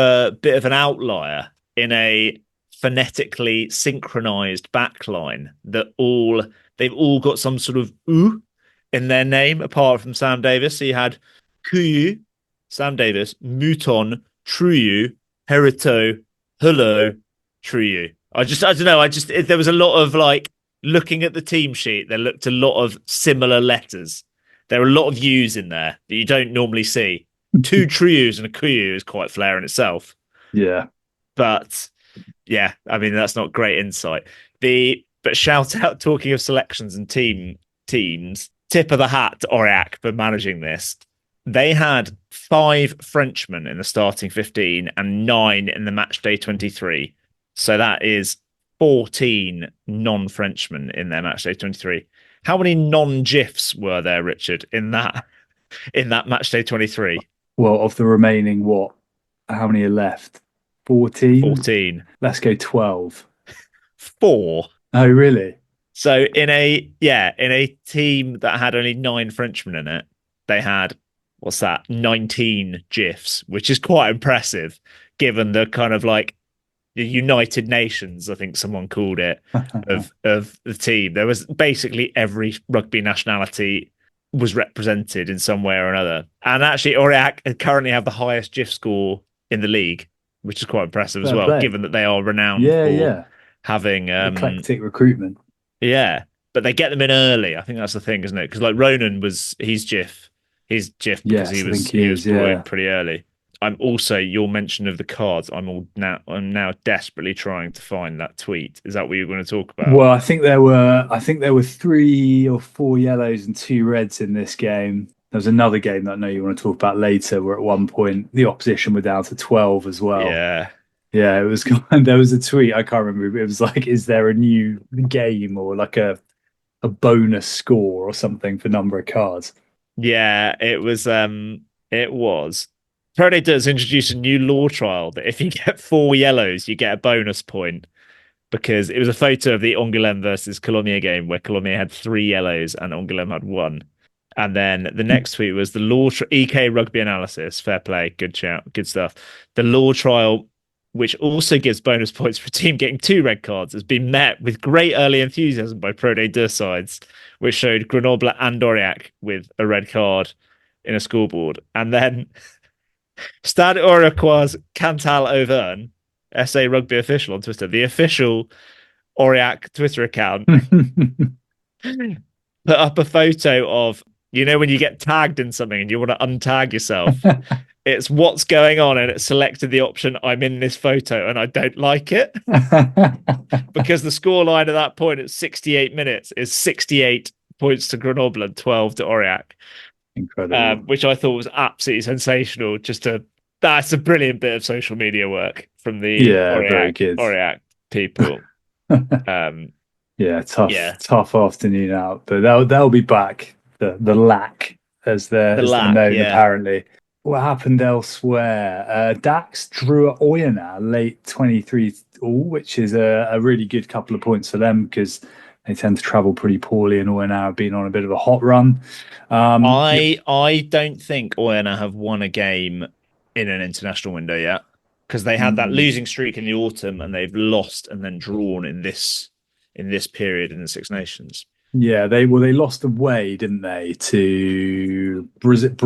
an outlier in a phonetically synchronized backline that they've all got some sort of "oo" in their name apart from Sam Davis. So you had Kuyu, Sam Davis, Mouton, Truyu, Herito, Hullo, Truyu. I don't know. There was a lot of looking at the team sheet. There looked a lot of similar letters. There are a lot of U's in there that you don't normally see. 2 Truyus and a Kuyu is quite flair in itself. Yeah. But yeah, I mean, that's not great insight. But shout out, talking of selections and teams, tip of the hat to Aurillac for managing this. They had 5 Frenchmen in the starting 15 and 9 in the match day 23. So that is 14 non-Frenchmen in their match day 23. How many non-GIFs were there, Richard, in that match day 23? Well, of the remaining, how many are left? 14? 14. Let's go 12. 4. Oh, really? So in a team that had only 9 Frenchmen in it, they had, 19 GIFs, which is quite impressive given the kind of the United Nations, I think someone called it, of the team. There was basically every rugby nationality was represented in some way or another. And actually, Aurillac currently have the highest GIF score in the league, which is quite impressive as well, given that they are renowned for having eclectic recruitment. Yeah, but they get them in early. I think that's the thing, isn't it? Because Ronan he's GIF. He's GIF because he was brought in pretty early. I'm also your mention of the cards. I'm now desperately trying to find that tweet. Is that what you're going to talk about? Well, I think there were 3 or 4 yellows and 2 reds in this game. There was another game that I know you want to talk about later, where at one point the opposition were down to 12 as well. Yeah. Yeah, it was. There was a tweet, I can't remember. It was like, "Is there a new game or like a bonus score or something for number of cards?" Yeah, it was. It was. ProD2 does introduce a new law trial that if you get 4 yellows, you get a bonus point, because it was a photo of the Angoulême versus Colomiers game where Colomiers had 3 yellows and Angoulême had 1. And then the next tweet was the law EK rugby analysis. Fair play, good shout, good stuff. The law trial, which also gives bonus points for a team getting 2 red cards, has been met with great early enthusiasm by ProD2 sides, which showed Grenoble and Aurillac with a red card in a scoreboard. And then Stade Aurillacois Cantal Auvergne, SA Rugby Official on Twitter, the official Aurillac Twitter account, put up a photo of, you know, when you get tagged in something and you want to untag yourself, it's what's going on, and it selected the option, I'm in this photo and I don't like it. Because the scoreline at that point at 68 minutes is 68 points to Grenoble and 12 to Aurillac. Incredible. Which I thought was absolutely sensational. That's a brilliant bit of social media work from the Aurillac people. Tough afternoon out, but they'll be back. The lack, as they're known, apparently. What happened elsewhere? Dax drew at Oyonnax late 23 all, which is a really good couple of points for them, because they tend to travel pretty poorly, and Oyonnax have been on a bit of a hot run. I don't think Oyonnax have won a game in an international window yet, because they had that losing streak in the autumn and they've lost and then drawn in this period in the Six Nations. Yeah, they lost away, didn't they, to Brive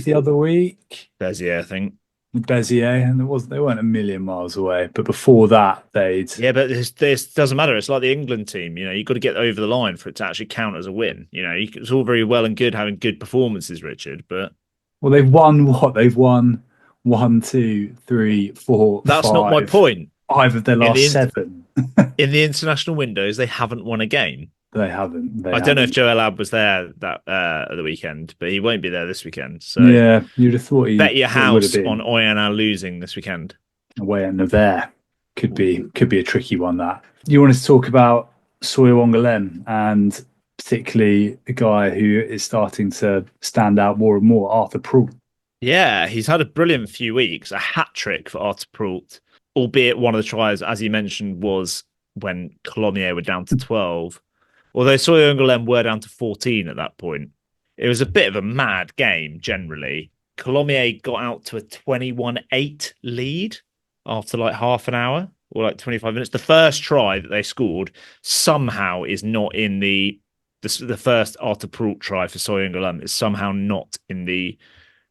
the other week? Béziers, I think. Béziers, and they weren't a million miles away. But before that, Yeah, but this doesn't matter. It's like the England team. You know, you've got to get over the line for it to actually count as a win. You know, it's all very well and good having good performances, Richard, but... Well, they've won what? They've won 1, 2, 3, 4, That's 5. not my point. 5 of their last 7. In the international windows, they haven't won a game. They haven't. I don't know if Joe Elab was there at the weekend, but he won't be there this weekend. So yeah, you'd have thought bet your house on Oyonnax losing this weekend. Away at Nevers could be a tricky one. That you wanted to talk about Soyo Angoulême, and particularly a guy who is starting to stand out more and more, Arthur Proult. Yeah, he's had a brilliant few weeks. A hat trick for Arthur Proult, albeit one of the tries, as you mentioned, was when Colomiers were down to 12. Although Soyo Angoulême were down to 14 at that point. It was a bit of a mad game, generally. Colomiers got out to a 21-8 lead after like half an hour or like 25 minutes. The first try that they scored somehow is not in the first Arthur Proult try for Soyo Angoulême is somehow not in the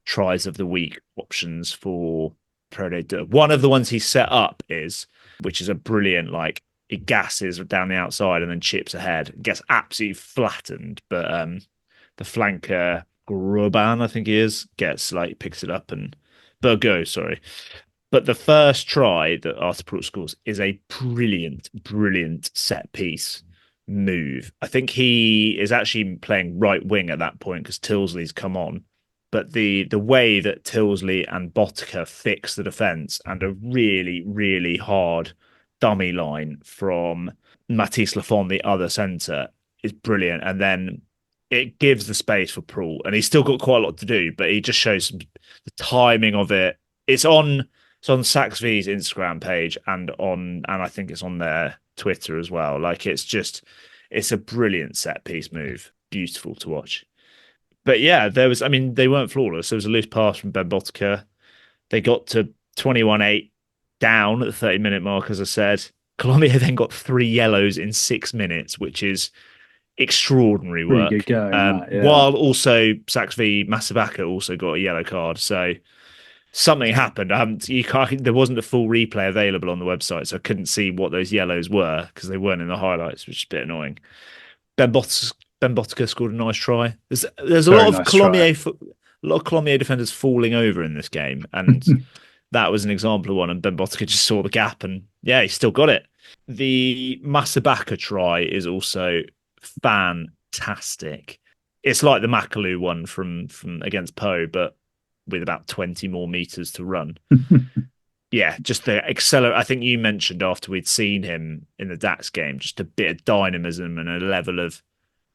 tries of the week options for ProD2. One of the ones he set up which is a brilliant, like, it gasses down the outside and then chips ahead. It gets absolutely flattened, but the flanker Groban, I think he is, picks it up and Burgo, sorry. But the first try that Arthur Proult scores is a brilliant, brilliant set piece move. I think he is actually playing right wing at that point because Tilsley's come on. But the way that Tilsley and Botica fix the defence, and a really, really hard dummy line from Mathis Lafont, the other centre, is brilliant. And then it gives the space for Proult, and he's still got quite a lot to do, but he just shows the timing of it. It's on Sax V's Instagram page and I think it's on their Twitter as well. Like, it's a brilliant set piece move. Beautiful to watch. But yeah, they weren't flawless. There was a loose pass from Ben Botica. They got to 21-8 down at the 30-minute mark, as I said. Colomiers then got 3 yellows in 6 minutes, which is extraudry work. Pretty good going, yeah. While also Sax V Masabaka also got a yellow card. So something happened. There wasn't a full replay available on the website, so I couldn't see what those yellows were because they weren't in the highlights, which is a bit annoying. Ben Botica scored a nice try. There's a lot of Colomiers a lot of Colomiers defenders falling over in this game, and that was an example of one. And Ben Botica just saw the gap, and yeah, he still got it. The Masabaka try is also fantastic. It's like the Makalu one from against Poe, but with about 20 more meters to run. Yeah, just the accelerate. I think you mentioned after we'd seen him in the Dax game, just a bit of dynamism and a level of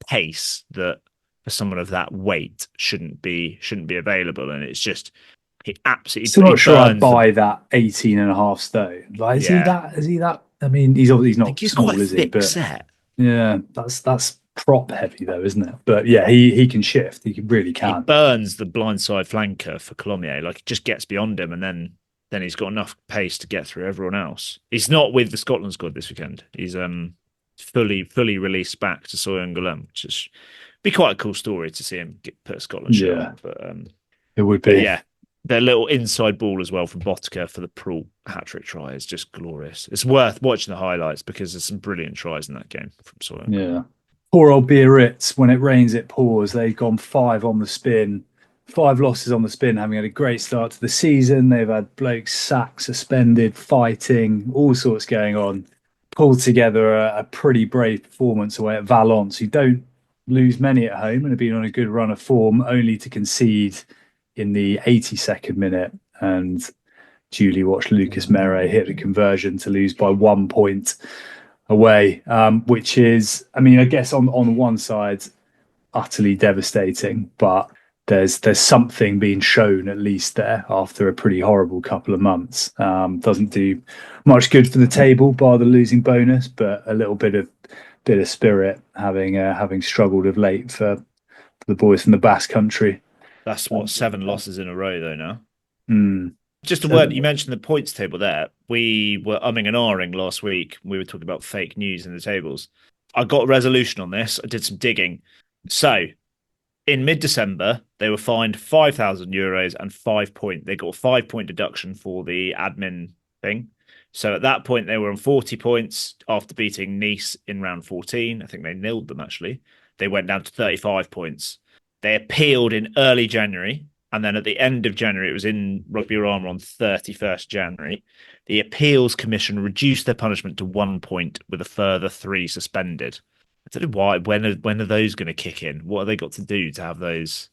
pace that for someone of that weight shouldn't be available. And it's just he absolutely. Still not sure I'd buy that 18.5 stone. Like, is he that? Is he that? I mean, he's obviously not small, quite is he? But set. Yeah, that's prop heavy though, isn't it? But yeah, he can shift. He really can. He burns the blindside flanker for Colomiers. Like, it just gets beyond him, and then he's got enough pace to get through everyone else. He's not with the Scotland squad this weekend. He's fully released back to Soyungalam, which is be quite a cool story to see him put a Scotland shirt on. But it would be. Yeah, their little inside ball as well from Botica for the Prawl hat-trick try is just glorious. It's worth watching the highlights because there's some brilliant tries in that game from Soyungalam. Yeah. Poor old Biarritz, when it rains, it pours. They've gone 5 on the spin. 5 losses on the spin, having had a great start to the season. They've had blokes sacked, suspended, fighting, all sorts going on. Pulled together a pretty brave performance away at Valence, who don't lose many at home and have been on a good run of form, only to concede in the 82nd minute. And duly watched Lucas Mere hit a conversion to lose by 1 point away, which is, I mean, I guess on one side, utterly devastating, but there's something being shown at least there after a pretty horrible couple of months. Doesn't do much good for the table bar the losing bonus, but a little bit of spirit having struggled of late for the boys from the Basque Country. That's 7 losses in a row though now. Just a 7. word, you mentioned the points table there. We were umming and ahhing last week. We were talking about fake news in the tables. I got a resolution on this. I did some digging. So in mid-December, they were fined €5,000 and 5 point. They got a 5 point deduction for the admin thing. So at that point, they were on 40 points after beating Nice in round 14. I think they nilled them, actually. They went down to 35 points. They appealed in early January. And then at the end of January, it was in Rugby Rama on 31st January. The Appeals Commission reduced their punishment to 1 point with a further 3 suspended. I don't know why. When are those going to kick in? What have they got to do to have those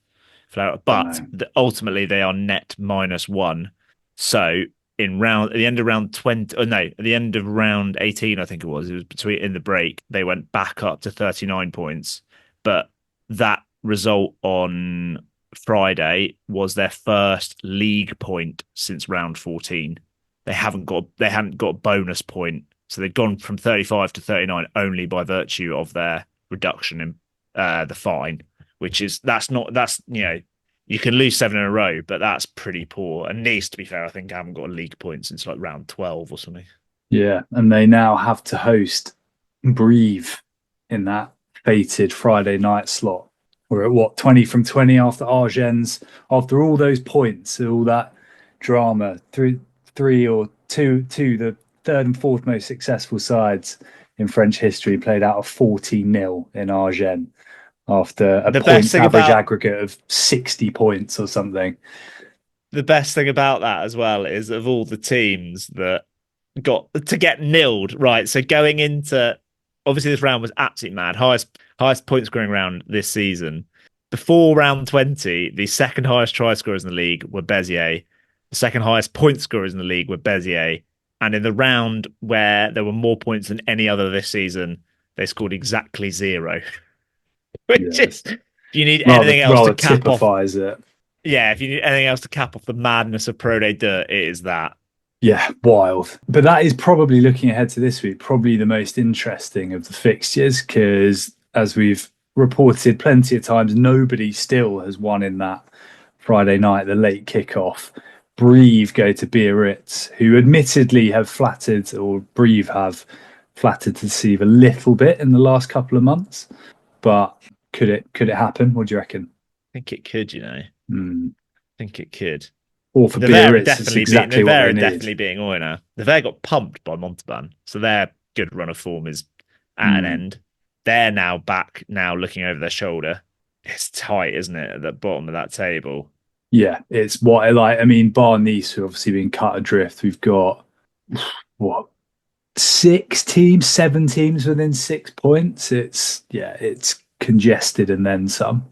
flare up? But ultimately, they are net -1. So at the end of round 20, at the end of round 18, I think it was in the break, they went back up to 39 points. But that result on Friday was their first league point since round 14. They hadn't got a bonus point. So they've gone from 35 to 39 only by virtue of their reduction in the fine, which is you can lose 7 in a row, but that's pretty poor. And Nice, to be fair, I think haven't got a league point since like round 12 or something. Yeah, and they now have to host Brive in that fated Friday night slot. We're at 20 from 20 after Argens, after all those points, all that drama, 3 or 2, the third and fourth most successful sides in French history played out of 40-0 in Argens after a point average aggregate of 60 points or something. The best thing about that as well is of all the teams that got to get nilled, right? So going into, obviously this round was absolutely mad. Highest point scoring round this season. Before round 20, the second highest try scorers in the league were Béziers. The second highest point scorers in the league were Béziers. And in the round where there were more points than any other this season, they scored exactly 0. Which is, if you need anything else to cap off it. Yeah, if you need anything else to cap off the madness of ProD2, it is that. Yeah, wild. But that is probably, looking ahead to this week, probably the most interesting of the fixtures, because as we've reported plenty of times, nobody still has won in that Friday night, the late kickoff. Brive go to Biarritz, who admittedly have flattered to deceive a little bit in the last couple of months. But could it happen? What do you reckon? I think it could, I think it could. Or for Biarritz, it's exactly what they need. Definitely beating Oy now. The Ver got pumped by Montauban, so their good run of form is at an end. They're now back, looking over their shoulder. It's tight, isn't it, at the bottom of that table? Yeah, it's what I like. I mean, bar Nice, who obviously been cut adrift. We've got what 7 teams within 6 points. It's congested and then some.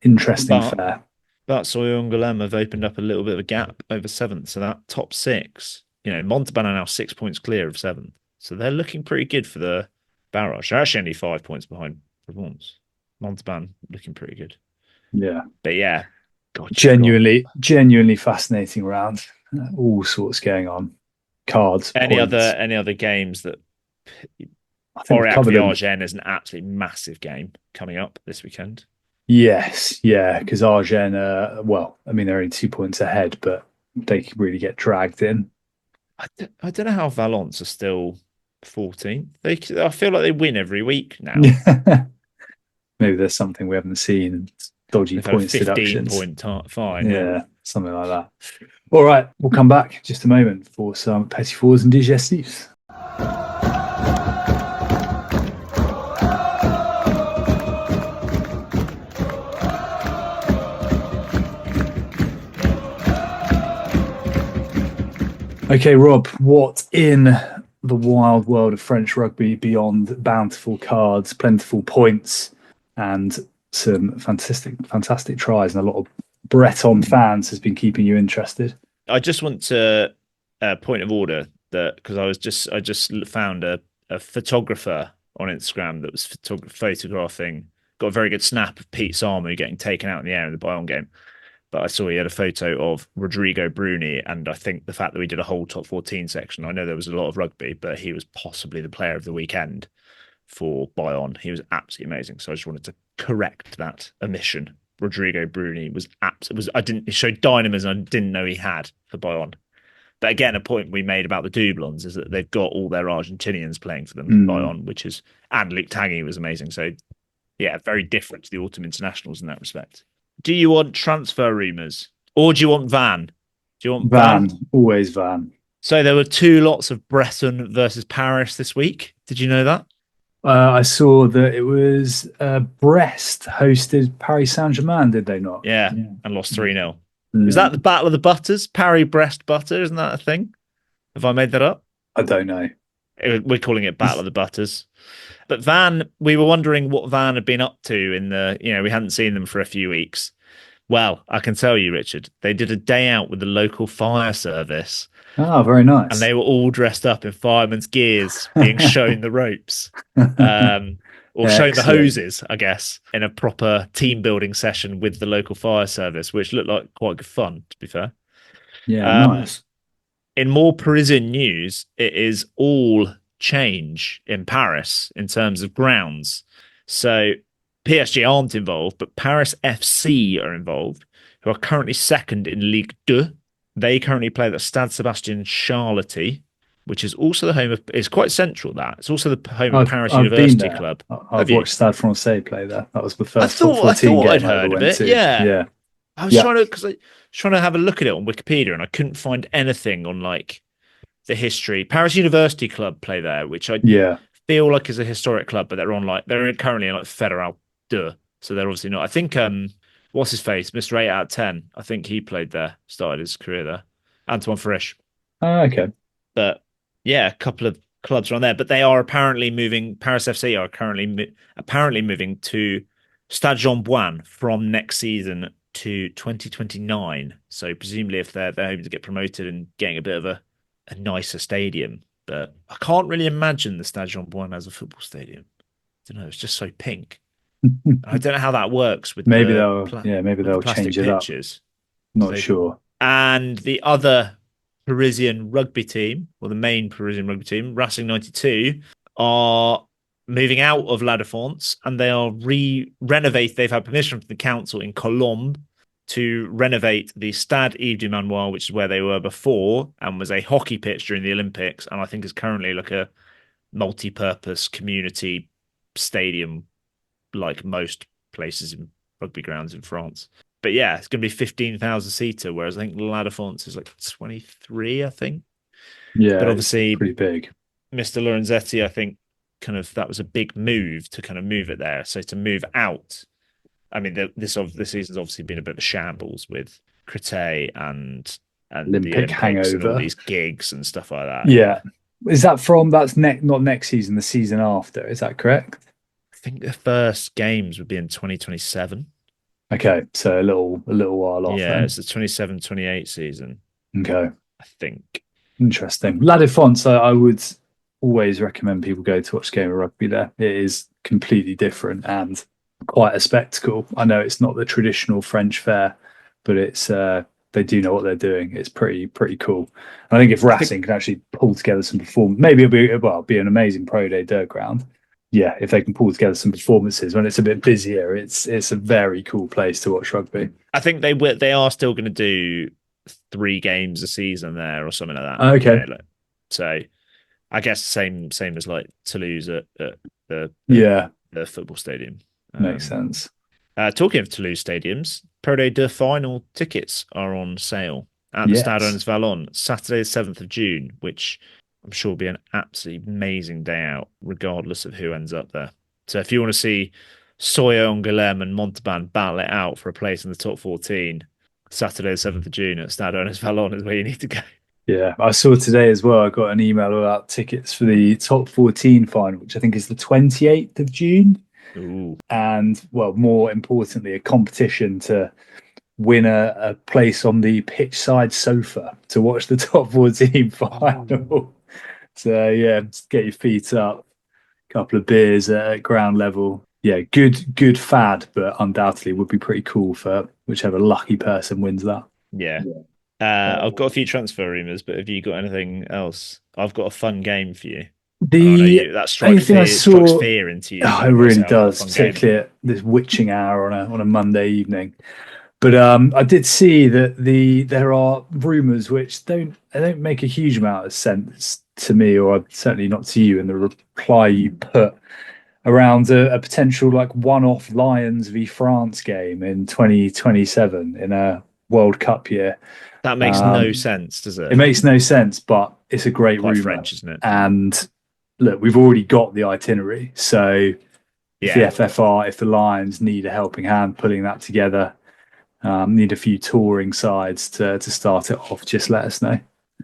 Interesting But fair. Soyunga have opened up a little bit of a gap over seventh. So that top six, Montauban are now 6 points clear of seventh. So they're looking pretty good for the barrage. They're actually only 5 points behind Provence. Montauban looking pretty good. Yeah. But yeah, God, genuinely fascinating round. All sorts going on. Cards. Any points. other games that I think Aurillac v Argennes is an absolutely massive game coming up this weekend. Yes, yeah, because Argennes, they're only 2 points ahead, but they could really get dragged in. I don't know how Valence are still 14th. I feel like they win every week now. Maybe there's something we haven't seen. Dodgy points deductions. 15-point fine. Yeah, something like that. All right, we'll come back in just a moment for some Petit-Fours and Digestifs. Okay, Rob, what in the wild world of French rugby beyond bountiful cards, plentiful points, and some fantastic tries and a lot of Breton fans has been keeping you interested? I just want to point of order that because I just found a photographer on Instagram that was photographing, got a very good snap of Pete Samu getting taken out in the air in the Bayonne game. But I saw he had a photo of Rodrigo Bruni, and I think the fact that we did a whole top 14 section, I know there was a lot of rugby, but he was possibly the player of the weekend for Bayonne. He was absolutely amazing. So I just wanted to correct that omission. Rodrigo Bruni he showed dynamism I didn't know he had for Bayonne. But again, a point we made about the Doublons is that they've got all their Argentinians playing for them, Bayonne, and Luke Tanguy was amazing. So yeah, very different to the autumn internationals in that respect. Do you want transfer rumours or do you want Van? Do you want Van? Always Van. So there were 2 lots of Breton versus Paris this week. Did you know that? I saw that it was Brest hosted Paris Saint-Germain, did they not? Yeah. And lost 3-0. Is that the Battle of the Butters? Paris-Brest Butter, isn't that a thing? Have I made that up? I don't know. We're calling it Battle of the Butters. But Van, we were wondering what Van had been up to we hadn't seen them for a few weeks. Well, I can tell you, Richard, they did a day out with the local fire service. Oh, very nice. And they were all dressed up in fireman's gears, being shown the ropes. Or shown the hoses, I guess, in a proper team building session with the local fire service, which looked like quite good fun, to be fair. Yeah, nice. In more Parisian news, it is all change in Paris in terms of grounds. So PSG aren't involved, but Paris FC are involved, who are currently second in Ligue 2. They currently play at Stade Sébastien Charletti, which is also the home of, it's quite central that. It's also the home of Paris University Club. I've watched Stade Francais play there. That was the first top 14 I thought game I'd heard of it. to. Yeah. I was trying to have a look at it on Wikipedia and I couldn't find anything on like the history. Paris University Club play there, which I feel like is a historic club, but they're currently in like Fédéral 2. So they're obviously not. I think what's his face? Mr. 8 out of 10. I think he played there, started his career there. Antoine Frisch. Okay. But yeah, a couple of clubs are on there, but they are apparently moving. Paris FC are apparently moving to Stade Jean-Bouin from next season to 2029. So presumably, if they're hoping to get promoted and getting a bit of a nicer stadium, but I can't really imagine the Stade Jean-Bouin as a football stadium. I don't know. It's just so pink. I don't know how that works with maybe they'll change it pitches. Not sure. And the other Parisian rugby team, or the main Parisian rugby team, Racing 92, are moving out of La Défense and they are renovate. They've had permission from the council in Colombes to renovate the Stade Yves du Manoir, which is where they were before and was a hockey pitch during the Olympics. And I think is currently like a multi-purpose community stadium, like most places in rugby grounds in France. But yeah, it's going to be 15,000 seater, whereas I think La Défense is like 23, I think. Yeah, but obviously pretty big. Mr. Lorenzetti, I think, that was a big move to kind of move it there. So to move out, I mean, this season's obviously been a bit of a shambles with Crete and the Olympic Olympics and all hangover. these gigs and stuff like that. Yeah. Is that not next season, the season after? Is that correct? I think the first games would be in 2027. Okay, so a little while off Yeah, then. it's the 27-28 season, Okay, I think. interesting. La Défense, I would always recommend people go to watch a game of rugby there. It is completely different and quite a spectacle. I know it's not the traditional French fair, but it's they do know what they're doing. It's pretty cool. And I think if Racing can actually pull together some performance, maybe it'll be an amazing Pro Day dirt ground. Yeah, if they can pull together some performances when it's a bit busier, it's a very cool place to watch rugby. I think they are still going to do 3 games a season there or something like that. Okay. So I guess same as like Toulouse at the football stadium. Makes sense. Talking of Toulouse stadiums, Pro Day 2 final tickets are on sale at the Stade Vallon Saturday, the 7th of June, which I'm sure will be an absolutely amazing day out, regardless of who ends up there. So if you want to see Sawyer, Angoulême and Montauban battle it out for a place in the top 14, Saturday, the 7th of June at Stade Vallon is where you need to go. Yeah, I saw today as well, I got an email about tickets for the top 14 final, which I think is the 28th of June. Ooh. And, well, more importantly, a competition to win a place on the pitch side sofa to watch the top 14 final. So, yeah, just get your feet up, a couple of beers at ground level. Yeah, good fad, but undoubtedly would be pretty cool for whichever lucky person wins that. Yeah. I've got a few transfer rumours, but have you got anything else? I've got a fun game for you. That strikes fear into you. Oh, it really does, particularly at this witching hour on a Monday evening. But I did see that there are rumours which don't make a huge amount of sense to me, or certainly not to you, in the reply you put around a potential like one-off Lions v France game in 2027 in a World Cup year. That makes no sense, does it? It makes no sense, but it's a great rumour. French, isn't it? And look, we've already got the itinerary. So if the FFR, if the Lions need a helping hand putting that together, need a few touring sides to start it off, just let us know.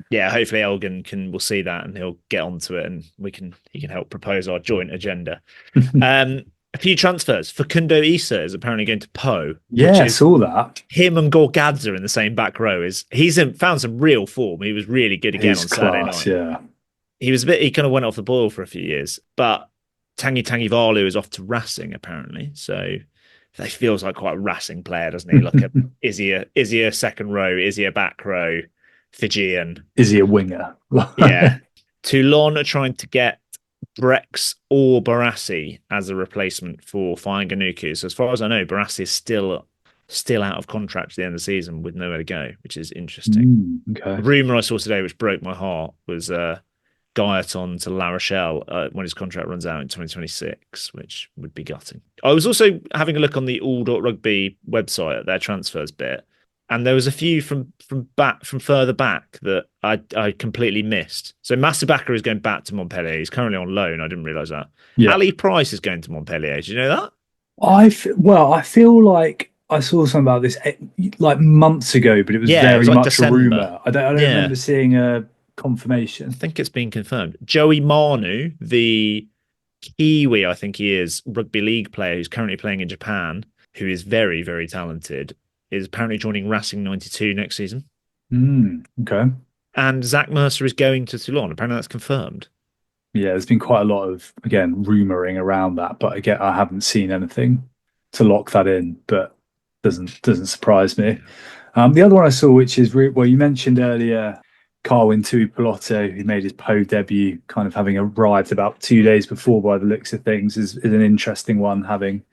Yeah, hopefully Elgin will see that and he'll get onto it, and he can help propose our joint agenda. A few transfers. Facundo Issa is apparently going to Po. Yeah, I saw that. Him and Gorgadze in the same back row. He's found some real form. He was really good again on Saturday night. Yeah, he kind of went off the boil for a few years, but Tanguy Valu is off to Racing apparently. So he feels like quite a Racing player, doesn't he? Like is he a second row? Is he a back row? Fijian? Is he a winger? Yeah. Toulon are trying to get Brex or Barassi as a replacement for Fainganuku. So as far as I know, Barassi is still out of contract at the end of the season with nowhere to go, which is interesting. Okay. The rumour I saw today, which broke my heart, was Gaetan to La Rochelle when his contract runs out in 2026, which would be gutting. I was also having a look on the all.rugby website at their transfers bit, and there was a few from further back that I completely missed. So Masabaka is going back to Montpellier. He's currently on loan. I didn't realise that. Yeah. Ali Price is going to Montpellier. Did you know that? I feel like I saw something about this like months ago, but it was very much December. A rumour. I don't remember seeing a confirmation. I think it's been confirmed. Joey Manu, the Kiwi, I think he is, rugby league player who's currently playing in Japan, who is very, very talented, is apparently joining Racing 92 next season. Okay. And Zach Mercer is going to Toulon. Apparently that's confirmed. Yeah, there's been quite a lot of, again, rumouring around that, but again, I haven't seen anything to lock that in, but doesn't surprise me. The other one I saw, which is, you mentioned earlier, Carwin Tuipulotu, who made his Po debut, kind of having arrived about 2 days before by the looks of things, is an interesting one, having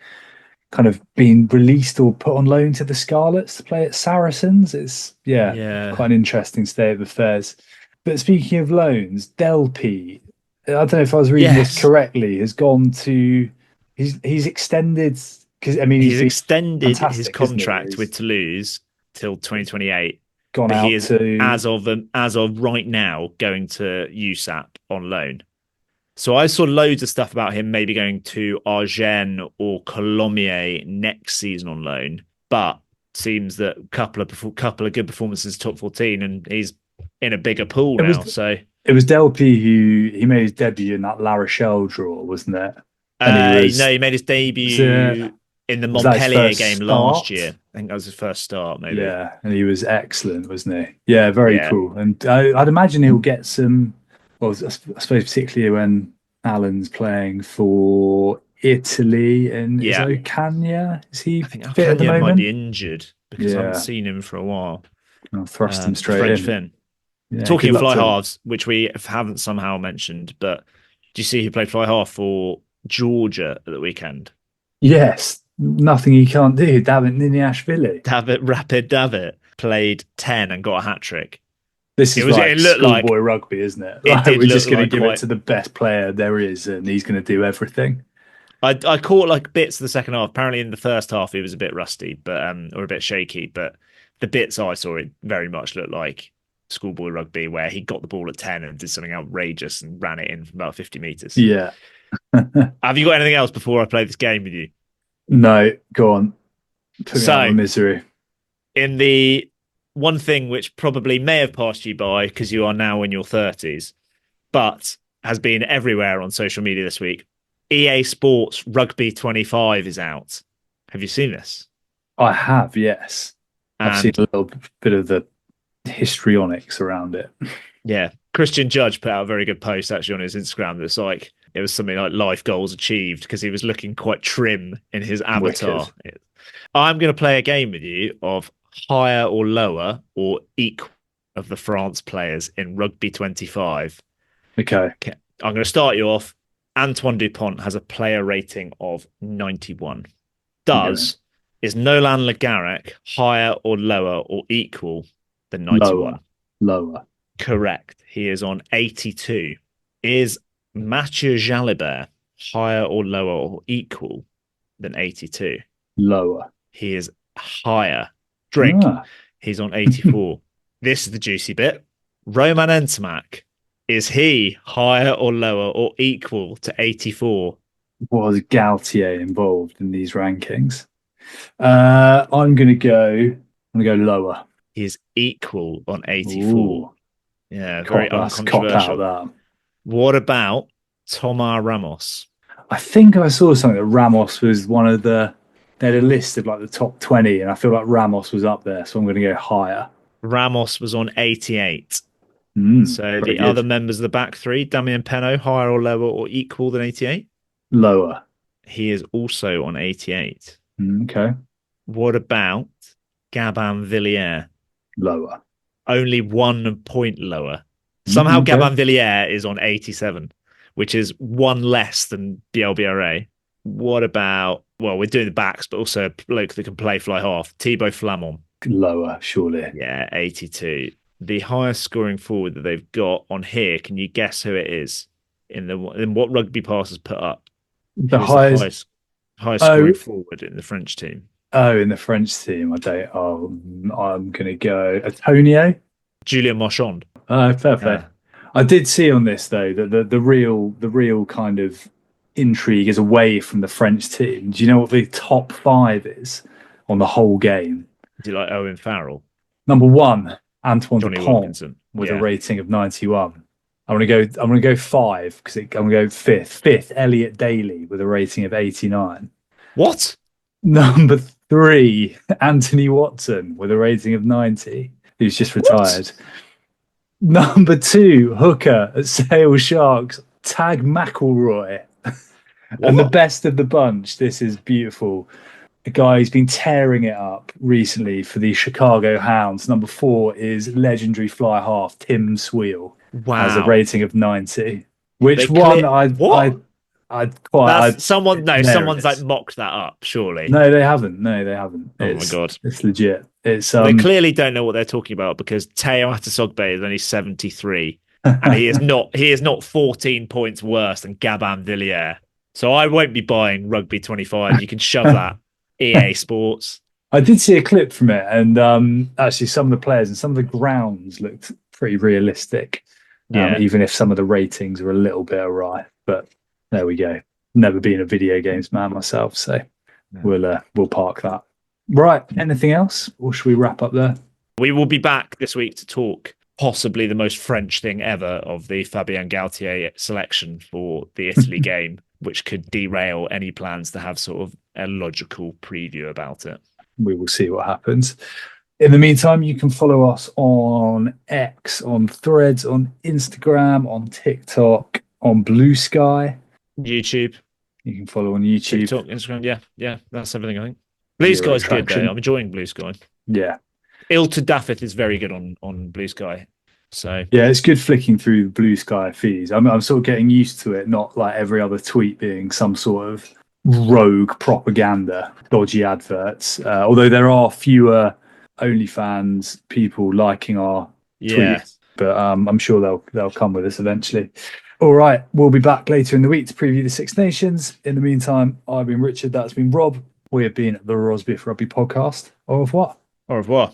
kind of been released or put on loan to the Scarlets to play at Saracens. It's quite an interesting state of affairs. But speaking of loans, Delpy, I don't know if I was reading this correctly, has gone to he's extended, because he's extended his contract with Toulouse till 2028. Gone out to, as of right now, going to USAP on loan. So I saw loads of stuff about him maybe going to Agen or Colomiers next season on loan. But seems that couple of good performances top 14, and he's in a bigger pool It now. was- So It was Delpy who he made his debut in that La Rochelle draw, wasn't it? he made his debut in the was that his Montpellier first game start? last year. I think that was his first start, maybe. Yeah, and he was excellent, wasn't he? Yeah, very Yeah. cool. And I'd imagine he'll get some. Well, I suppose particularly when Alan's playing for Italy and is Yeah. Ocagna? Is he I think fit at the Alcania moment? might be injured because I Yeah. haven't seen him for a while. I'll thrust him straight French in. Finn. Yeah, Talking good of luck fly to him. halves, which we haven't somehow mentioned, but do you see who played fly half for Georgia at the weekend? Yes, nothing he can't do. David Niniashvili. David played 10 and got a hat trick. This is It looked like schoolboy rugby, isn't it? It Like, did we're just look going like to give quite- it to the best player there is, and he's going to do everything. I caught like bits of the second half. Apparently, in the first half, he was a bit rusty, but or a bit shaky. But the bits I saw, it very much looked like schoolboy rugby, where he got the ball at 10 and did something outrageous and ran it in from about 50 meters. Yeah. Have you got anything else before I play this game with you? No, go on. Put me out of So- misery. In the one thing which probably may have passed you by because you are now in your 30s, but has been everywhere on social media this week, EA Sports Rugby 25 is out. Have you seen this? I have, yes. I've And- seen a little bit of the histrionics around it. Yeah. Christian Judge put out a very good post actually on his Instagram that's like, it was something like life goals achieved because he was looking quite trim in his avatar. I'm going to play a game with you of higher or lower or equal of the France players in Rugby 25. Okay. I'm going to start you off. Antoine Dupont has a player rating of 91. Is Nolan Le Garrec higher or lower or equal than 91? Lower. Correct. He is on 82. Is Mathieu Jalibert higher or lower or equal than 82? Lower. He is higher. Drink. Ah. He's on 84. This is the juicy bit. Roman Ntamack. Is he higher or lower or equal to 84? Was Galthie involved in these rankings? I'm going to go lower. He is equal on 84. Ooh. Yeah, very That's cop uncontroversial. out, that. What about Thomas Ramos? I think I saw something that Ramos was one of the. They had a list of like the top 20, and I feel like Ramos was up there, so I'm going to go higher. Ramos was on 88. So very the good. other members of the back three, Damien Penaud, higher or lower or equal than 88? Lower. He is also on 88. Okay. What about Gabin Villiers? Lower. Only 1 point lower. Somehow Okay. Gabin Villiers is on 87, which is one less than BLBRA. What about, well, we're doing the backs, but also a bloke that can play fly half, Thibaut Flamand. Lower, surely. Yeah, 82. The highest scoring forward that they've got on here, can you guess who it is in what Rugby Pass has put up? The Who's highest. highest scoring forward in the French team? Oh, in the French team, I don't. Oh, I'm going to go Antonio. Julien Marchand. Oh, fair play. Yeah. I did see on this though that the real kind of intrigue is away from the French team. Do you know what the top 5 is on the whole game? Is it like Owen Farrell? Number 1, Antoine Johnny Dupont Wilkinson. with Yeah. a rating of 91. I'm gonna go 5 because I'm gonna go fifth. Fifth, Elliot Daly with a rating of 89. What? Number 3, Anthony Watson with a rating of 90, who's just retired. Number 2, hooker at Sale Sharks, Tag McElroy. And the best of the bunch, this is beautiful. A guy who's been tearing it up recently for the Chicago Hounds. Number 4 is legendary fly half Tim Sweel. Wow. Has a rating of 90. Which They one What? Someone's hilarious. like mocked that up, surely. No, they haven't. Oh my God. It's legit. It's They clearly don't know what they're talking about because Teo Atasogbe is only 73 and he is not 14 points worse than Gabin Villiers. So I won't be buying Rugby 25. You can shove that. EA Sports. I did see a clip from it, and actually some of the players and some of the grounds looked pretty realistic. Yeah. Even if some of the ratings were a little bit awry. But there we go. Never been a video games man myself, so we'll park that. Right. Anything else? Or should we wrap up there? We will be back this week to talk possibly the most French thing ever of the Fabien Galthier selection for the Italy game, which could derail any plans to have sort of a logical preview about it. We will see what happens. In the meantime, you can follow us on X, on Threads, on Instagram, on TikTok, on Blue Sky. YouTube. You can follow on YouTube. TikTok, Instagram. Yeah. That's everything, I think. Blue Sky's good, though. I'm enjoying Blue Sky. Yeah. Ilta Daffith is very good on Blue Sky. So yeah, it's good flicking through Blue Sky feeds. I'm sort of getting used to it, not like every other tweet being some sort of rogue propaganda, dodgy adverts. Although there are fewer OnlyFans people liking our tweets, but I'm sure they'll come with us eventually. All right, we'll be back later in the week to preview the Six Nations. In the meantime, I've been Richard. That's been Rob. We have been the Rosbiff Rugby Podcast. Au revoir. Au revoir.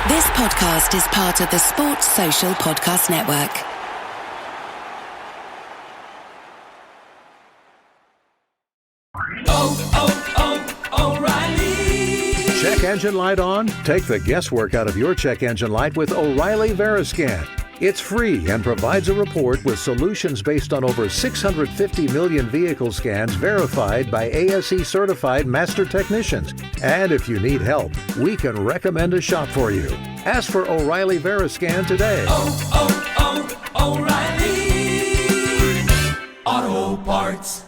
This podcast is part of the Sports Social Podcast Network. O'Reilly. Check engine light on? Take the guesswork out of your check engine light with O'Reilly Veriscan. It's free and provides a report with solutions based on over 650 million vehicle scans verified by ASE certified master technicians. And if you need help, we can recommend a shop for you. Ask for O'Reilly Veriscan today. O'Reilly Auto Parts.